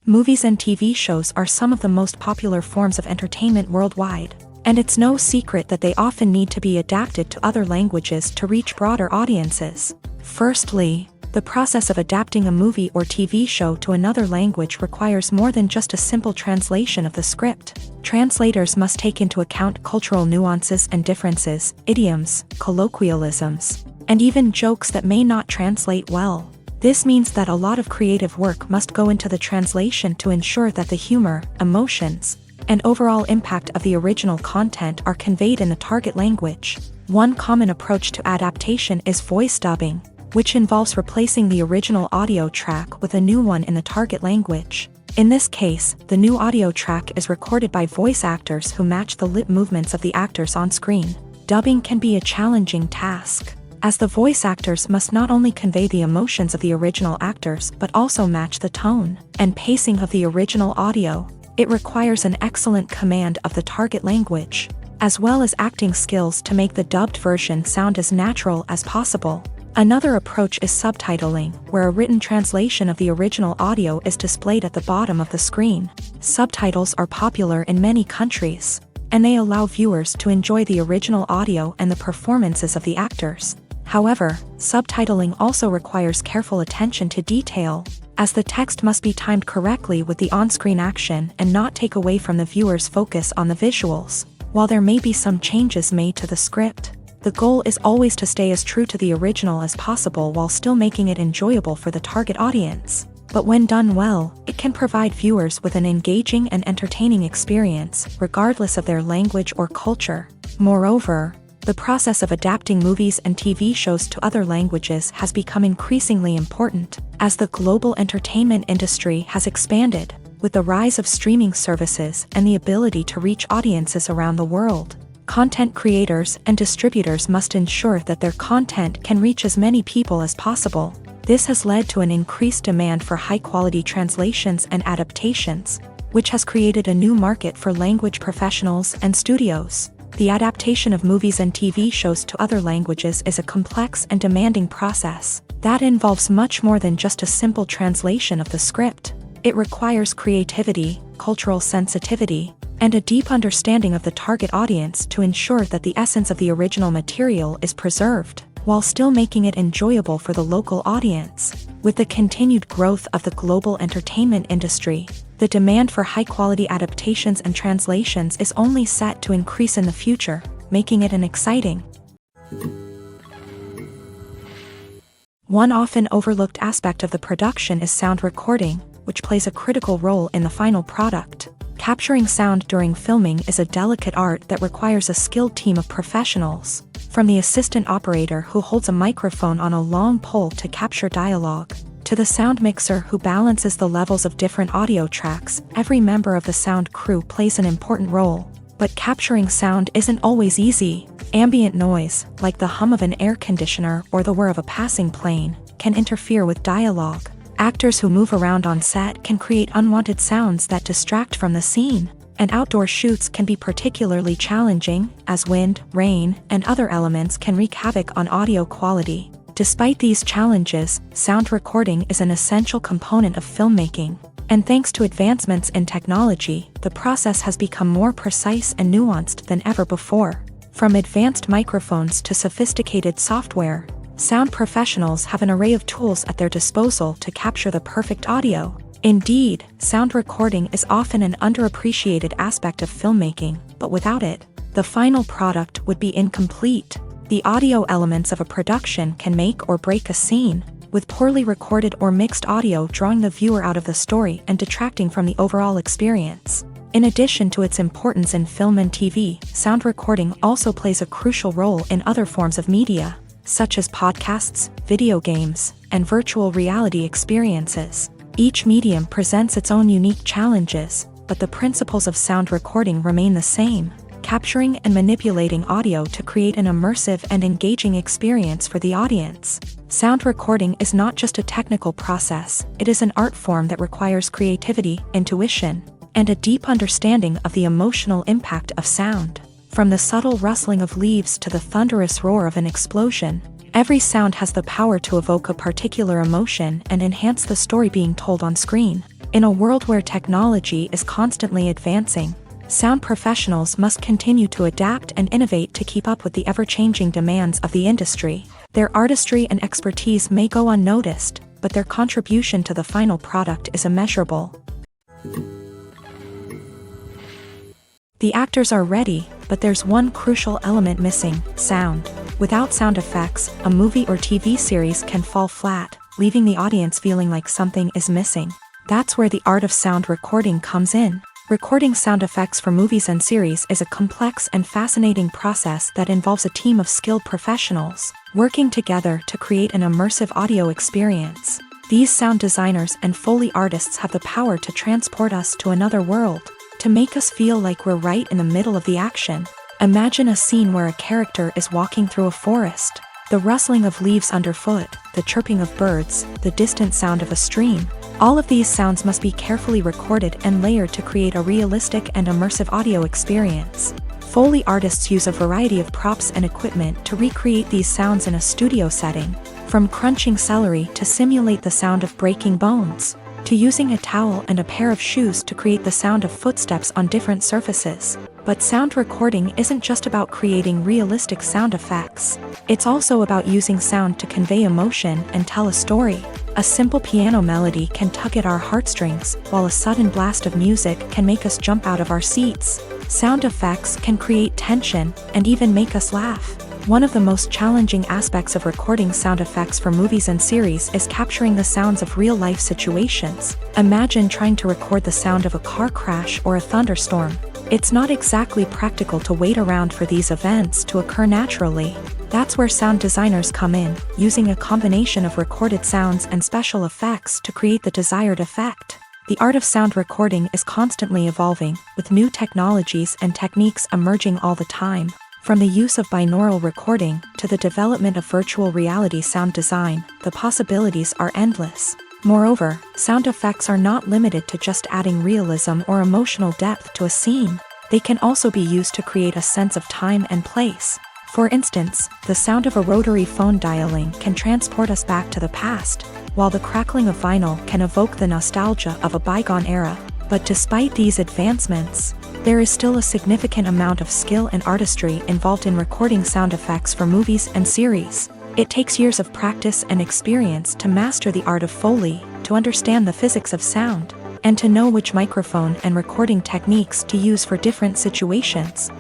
Movies and TV shows are some of the most popular forms of entertainment worldwide, and it's no secret that they often need to be adapted to other languages to reach broader audiences. Firstly, the process of adapting a movie or TV show to another language requires more than just a simple translation of the script. Translators must take into account cultural nuances and differences, idioms, colloquialisms, and even jokes that may not translate well. This means that a lot of creative work must go into the translation to ensure that the humor, emotions, and overall impact of the original content are conveyed in the target language. One common approach to adaptation is voice dubbing, which involves replacing the original audio track with a new one in the target language. In this case, the new audio track is recorded by voice actors who match the lip movements of the actors on screen. Dubbing can be a challenging task, as the voice actors must not only convey the emotions of the original actors but also match the tone and pacing of the original audio. It requires an excellent command of the target language, as well as acting skills to make the dubbed version sound as natural as possible. Another approach is subtitling, where a written translation of the original audio is displayed at the bottom of the screen. Subtitles are popular in many countries, and they allow viewers to enjoy the original audio and the performances of the actors. However, subtitling also requires careful attention to detail, as the text must be timed correctly with the on-screen action and not take away from the viewer's focus on the visuals. While there may be some changes made to the script, the goal is always to stay as true to the original as possible while still making it enjoyable for the target audience. But when done well, it can provide viewers with an engaging and entertaining experience, regardless of their language or culture. Moreover, the process of adapting movies and TV shows to other languages has become increasingly important, as the global entertainment industry has expanded, with the rise of streaming services and the ability to reach audiences around the world. Content creators and distributors must ensure that their content can reach as many people as possible. This has led to an increased demand for high-quality translations and adaptations, which has created a new market for language professionals and studios. The adaptation of movies and TV shows to other languages is a complex and demanding process that involves much more than just a simple translation of the script. It requires creativity, cultural sensitivity, and a deep understanding of the target audience to ensure that the essence of the original material is preserved, while still making it enjoyable for the local audience. With the continued growth of the global entertainment industry, the demand for high-quality adaptations and translations is only set to increase in the future, making it an exciting. One often overlooked aspect of the production is sound recording, which plays a critical role in the final product. Capturing sound during filming is a delicate art that requires a skilled team of professionals, from the assistant operator who holds a microphone on a long pole to capture dialogue, to the sound mixer who balances the levels of different audio tracks. Every member of the sound crew plays an important role. But capturing sound isn't always easy. Ambient noise, like the hum of an air conditioner or the whir of a passing plane, can interfere with dialogue. Actors who move around on set can create unwanted sounds that distract from the scene, and outdoor shoots can be particularly challenging, as wind, rain, and other elements can wreak havoc on audio quality. Despite these challenges, sound recording is an essential component of filmmaking, and thanks to advancements in technology, the process has become more precise and nuanced than ever before. From advanced microphones to sophisticated software, sound professionals have an array of tools at their disposal to capture the perfect audio. Indeed, sound recording is often an underappreciated aspect of filmmaking, but without it, the final product would be incomplete. The audio elements of a production can make or break a scene, with poorly recorded or mixed audio drawing the viewer out of the story and detracting from the overall experience. In addition to its importance in film and TV, sound recording also plays a crucial role in other forms of media, such as podcasts, video games, and virtual reality experiences. Each medium presents its own unique challenges, but the principles of sound recording remain the same: capturing and manipulating audio to create an immersive and engaging experience for the audience. Sound recording is not just a technical process, it is an art form that requires creativity, intuition, and a deep understanding of the emotional impact of sound. From the subtle rustling of leaves to the thunderous roar of an explosion, every sound has the power to evoke a particular emotion and enhance the story being told on screen. In a world where technology is constantly advancing, sound professionals must continue to adapt and innovate to keep up with the ever-changing demands of the industry. Their artistry and expertise may go unnoticed, but their contribution to the final product is immeasurable. The actors are ready, but there's one crucial element missing: sound. Without sound effects, a movie or TV series can fall flat, leaving the audience feeling like something is missing. That's where the art of sound recording comes in. Recording sound effects for movies and series is a complex and fascinating process that involves a team of skilled professionals working together to create an immersive audio experience. These sound designers and Foley artists have the power to transport us to another world, to make us feel like we're right in the middle of the action. Imagine a scene where a character is walking through a forest. The rustling of leaves underfoot, the chirping of birds, the distant sound of a stream. All of these sounds must be carefully recorded and layered to create a realistic and immersive audio experience. Foley artists use a variety of props and equipment to recreate these sounds in a studio setting, from crunching celery to simulate the sound of breaking bones, to using a towel and a pair of shoes to create the sound of footsteps on different surfaces. But sound recording isn't just about creating realistic sound effects. It's also about using sound to convey emotion and tell a story. A simple piano melody can tug at our heartstrings, while a sudden blast of music can make us jump out of our seats. Sound effects can create tension and even make us laugh. One of the most challenging aspects of recording sound effects for movies and series is capturing the sounds of real-life situations. Imagine trying to record the sound of a car crash or a thunderstorm. It's not exactly practical to wait around for these events to occur naturally. That's where sound designers come in, using a combination of recorded sounds and special effects to create the desired effect. The art of sound recording is constantly evolving, with new technologies and techniques emerging all the time. From the use of binaural recording to the development of virtual reality sound design, the possibilities are endless. Moreover, sound effects are not limited to just adding realism or emotional depth to a scene. They can also be used to create a sense of time and place. For instance, the sound of a rotary phone dialing can transport us back to the past, while the crackling of vinyl can evoke the nostalgia of a bygone era. But despite these advancements, there is still a significant amount of skill and artistry involved in recording sound effects for movies and series. It takes years of practice and experience to master the art of Foley, to understand the physics of sound, and to know which microphone and recording techniques to use for different situations.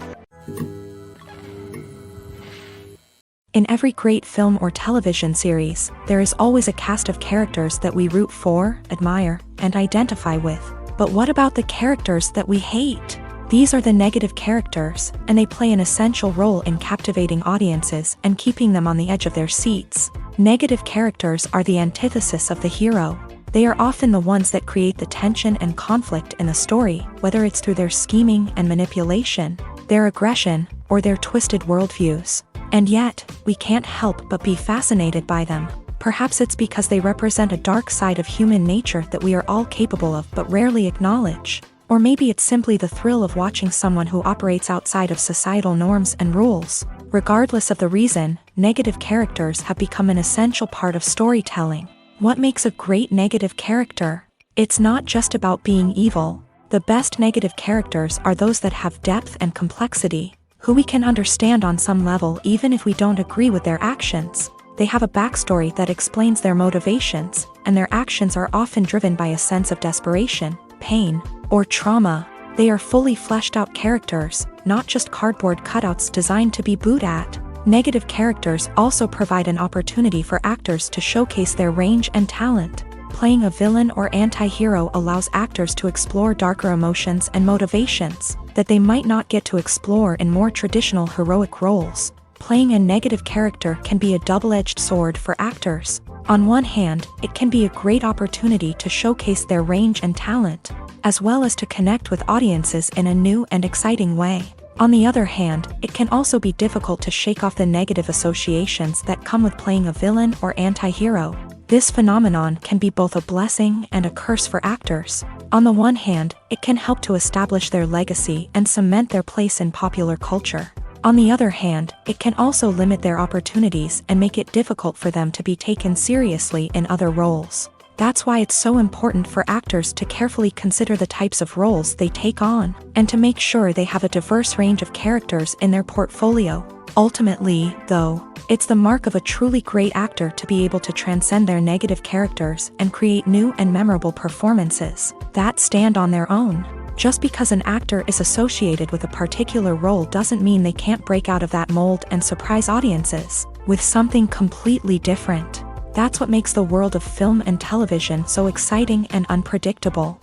In every great film or television series, there is always a cast of characters that we root for, admire, and identify with. But what about the characters that we hate? These are the negative characters, and they play an essential role in captivating audiences and keeping them on the edge of their seats. Negative characters are the antithesis of the hero. They are often the ones that create the tension and conflict in the story, whether it's through their scheming and manipulation, their aggression, or their twisted worldviews. And yet, we can't help but be fascinated by them. Perhaps it's because they represent a dark side of human nature that we are all capable of but rarely acknowledge. Or maybe it's simply the thrill of watching someone who operates outside of societal norms and rules. Regardless of the reason, negative characters have become an essential part of storytelling. What makes a great negative character? It's not just about being evil. The best negative characters are those that have depth and complexity, who we can understand on some level even if we don't agree with their actions. They have a backstory that explains their motivations, and their actions are often driven by a sense of desperation, pain, or trauma. They are fully fleshed out characters, not just cardboard cutouts designed to be booed at. Negative characters also provide an opportunity for actors to showcase their range and talent. Playing a villain or anti-hero allows actors to explore darker emotions and motivations that they might not get to explore in more traditional heroic roles. Playing a negative character can be a double-edged sword for actors. On one hand, it can be a great opportunity to showcase their range and talent, as well as to connect with audiences in a new and exciting way. On the other hand, it can also be difficult to shake off the negative associations that come with playing a villain or anti-hero. This phenomenon can be both a blessing and a curse for actors. On the one hand, it can help to establish their legacy and cement their place in popular culture. On the other hand, it can also limit their opportunities and make it difficult for them to be taken seriously in other roles. That's why it's so important for actors to carefully consider the types of roles they take on, and to make sure they have a diverse range of characters in their portfolio. Ultimately, though, it's the mark of a truly great actor to be able to transcend their negative characters and create new and memorable performances that stand on their own. Just because an actor is associated with a particular role doesn't mean they can't break out of that mold and surprise audiences with something completely different. That's what makes the world of film and television so exciting and unpredictable.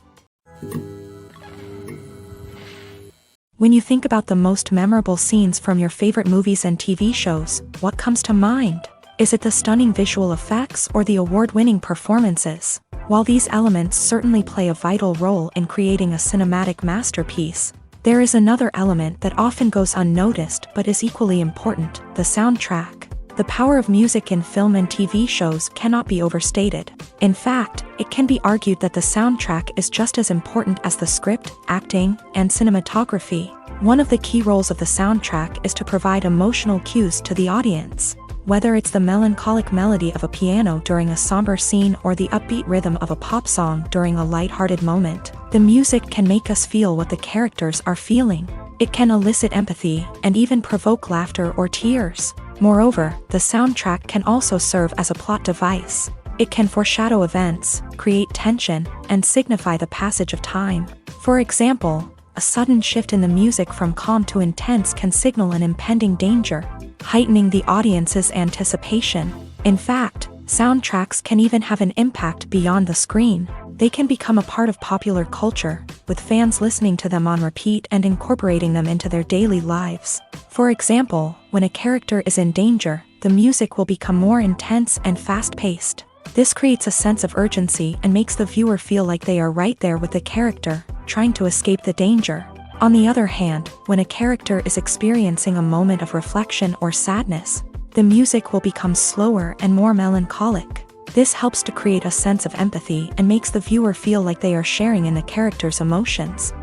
When you think about the most memorable scenes from your favorite movies and TV shows, what comes to mind? Is it the stunning visual effects or the award-winning performances? While these elements certainly play a vital role in creating a cinematic masterpiece, there is another element that often goes unnoticed but is equally important: the soundtrack. The power of music in film and TV shows cannot be overstated. In fact, it can be argued that the soundtrack is just as important as the script, acting, and cinematography. One of the key roles of the soundtrack is to provide emotional cues to the audience. Whether it's the melancholic melody of a piano during a somber scene or the upbeat rhythm of a pop song during a lighthearted moment, the music can make us feel what the characters are feeling. It can elicit empathy and even provoke laughter or tears. Moreover, the soundtrack can also serve as a plot device. It can foreshadow events, create tension, and signify the passage of time. For example, a sudden shift in the music from calm to intense can signal an impending danger, heightening the audience's anticipation. In fact, soundtracks can even have an impact beyond the screen. They can become a part of popular culture, with fans listening to them on repeat and incorporating them into their daily lives. For example, when a character is in danger, the music will become more intense and fast-paced. This creates a sense of urgency and makes the viewer feel like they are right there with the character, trying to escape the danger. On the other hand, when a character is experiencing a moment of reflection or sadness, the music will become slower and more melancholic. This helps to create a sense of empathy and makes the viewer feel like they are sharing in the character's emotions.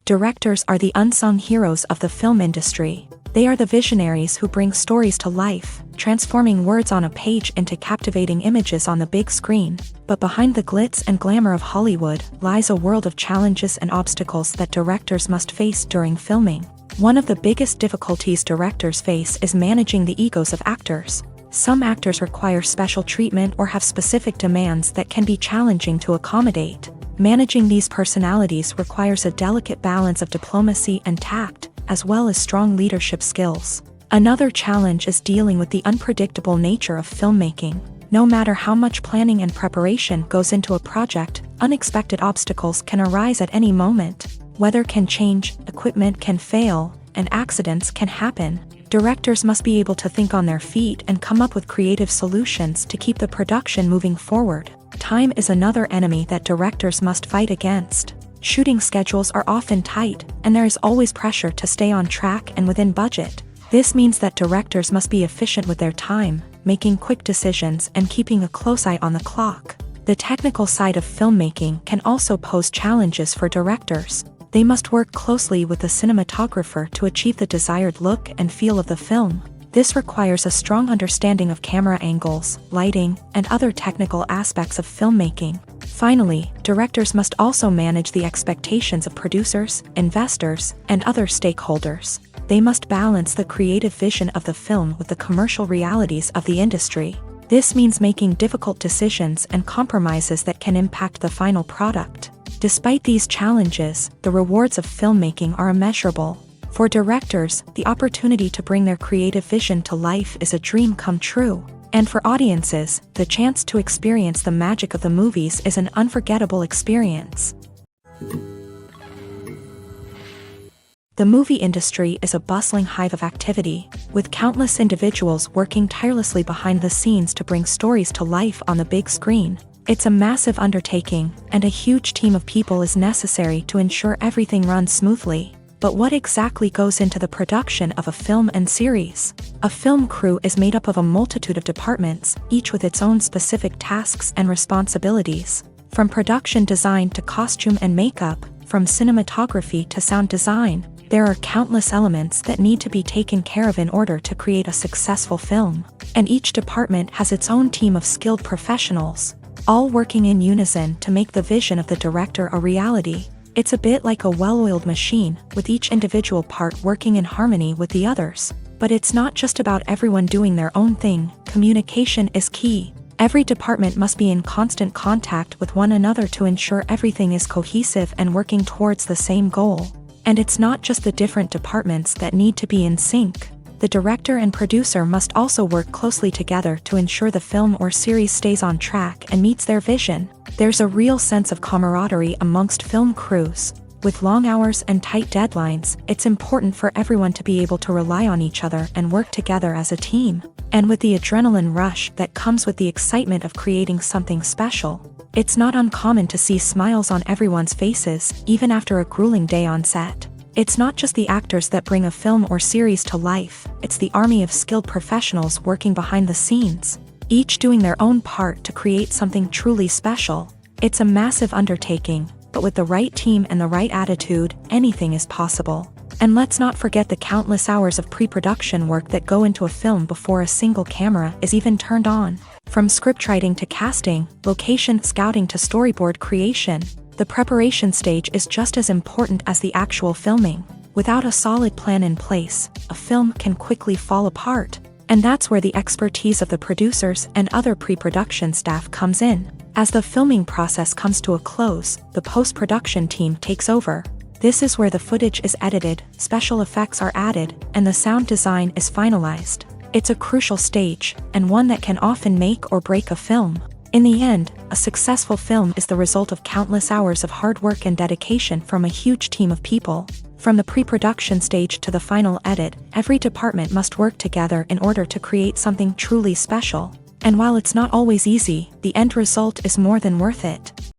Directors are the unsung heroes of the film industry. They are the visionaries who bring stories to life, transforming words on a page into captivating images on the big screen. But behind the glitz and glamour of Hollywood lies a world of challenges and obstacles that directors must face during filming. One of the biggest difficulties directors face is managing the egos of actors. Some actors require special treatment or have specific demands that can be challenging to accommodate. Managing these personalities requires a delicate balance of diplomacy and tact, as well as strong leadership skills. Another challenge is dealing with the unpredictable nature of filmmaking. No matter how much planning and preparation goes into a project, unexpected obstacles can arise at any moment. Weather can change, equipment can fail, and accidents can happen. Directors must be able to think on their feet and come up with creative solutions to keep the production moving forward. Time is another enemy that directors must fight against. Shooting schedules are often tight, and there is always pressure to stay on track and within budget. This means that directors must be efficient with their time, making quick decisions and keeping a close eye on the clock. The technical side of filmmaking can also pose challenges for directors. They must work closely with the cinematographer to achieve the desired look and feel of the film. This requires a strong understanding of camera angles, lighting, and other technical aspects of filmmaking. Finally, directors must also manage the expectations of producers, investors, and other stakeholders. They must balance the creative vision of the film with the commercial realities of the industry. This means making difficult decisions and compromises that can impact the final product. Despite these challenges, the rewards of filmmaking are immeasurable. For directors, the opportunity to bring their creative vision to life is a dream come true. And for audiences, the chance to experience the magic of the movies is an unforgettable experience. The movie industry is a bustling hive of activity, with countless individuals working tirelessly behind the scenes to bring stories to life on the big screen. It's a massive undertaking, and a huge team of people is necessary to ensure everything runs smoothly. But what exactly goes into the production of a film and series? A film crew is made up of a multitude of departments, each with its own specific tasks and responsibilities. From production design to costume and makeup, from cinematography to sound design, there are countless elements that need to be taken care of in order to create a successful film. And each department has its own team of skilled professionals, all working in unison to make the vision of the director a reality. It's a bit like a well-oiled machine, with each individual part working in harmony with the others. But it's not just about everyone doing their own thing. Communication is key. Every department must be in constant contact with one another to ensure everything is cohesive and working towards the same goal. And it's not just the different departments that need to be in sync. The director and producer must also work closely together to ensure the film or series stays on track and meets their vision. There's a real sense of camaraderie amongst film crews. With long hours and tight deadlines, it's important for everyone to be able to rely on each other and work together as a team. And with the adrenaline rush that comes with the excitement of creating something special, it's not uncommon to see smiles on everyone's faces, even after a grueling day on set. It's not just the actors that bring a film or series to life, it's the army of skilled professionals working behind the scenes, each doing their own part to create something truly special. It's a massive undertaking, but with the right team and the right attitude, anything is possible. And let's not forget the countless hours of pre-production work that go into a film before a single camera is even turned on. From scriptwriting to casting, location scouting to storyboard creation, the preparation stage is just as important as the actual filming. Without a solid plan in place, a film can quickly fall apart. And that's where the expertise of the producers and other pre-production staff comes in. As the filming process comes to a close, the post-production team takes over. This is where the footage is edited, special effects are added, and the sound design is finalized. It's a crucial stage, and one that can often make or break a film. In the end, a successful film is the result of countless hours of hard work and dedication from a huge team of people. From the pre-production stage to the final edit, every department must work together in order to create something truly special. And while it's not always easy, the end result is more than worth it.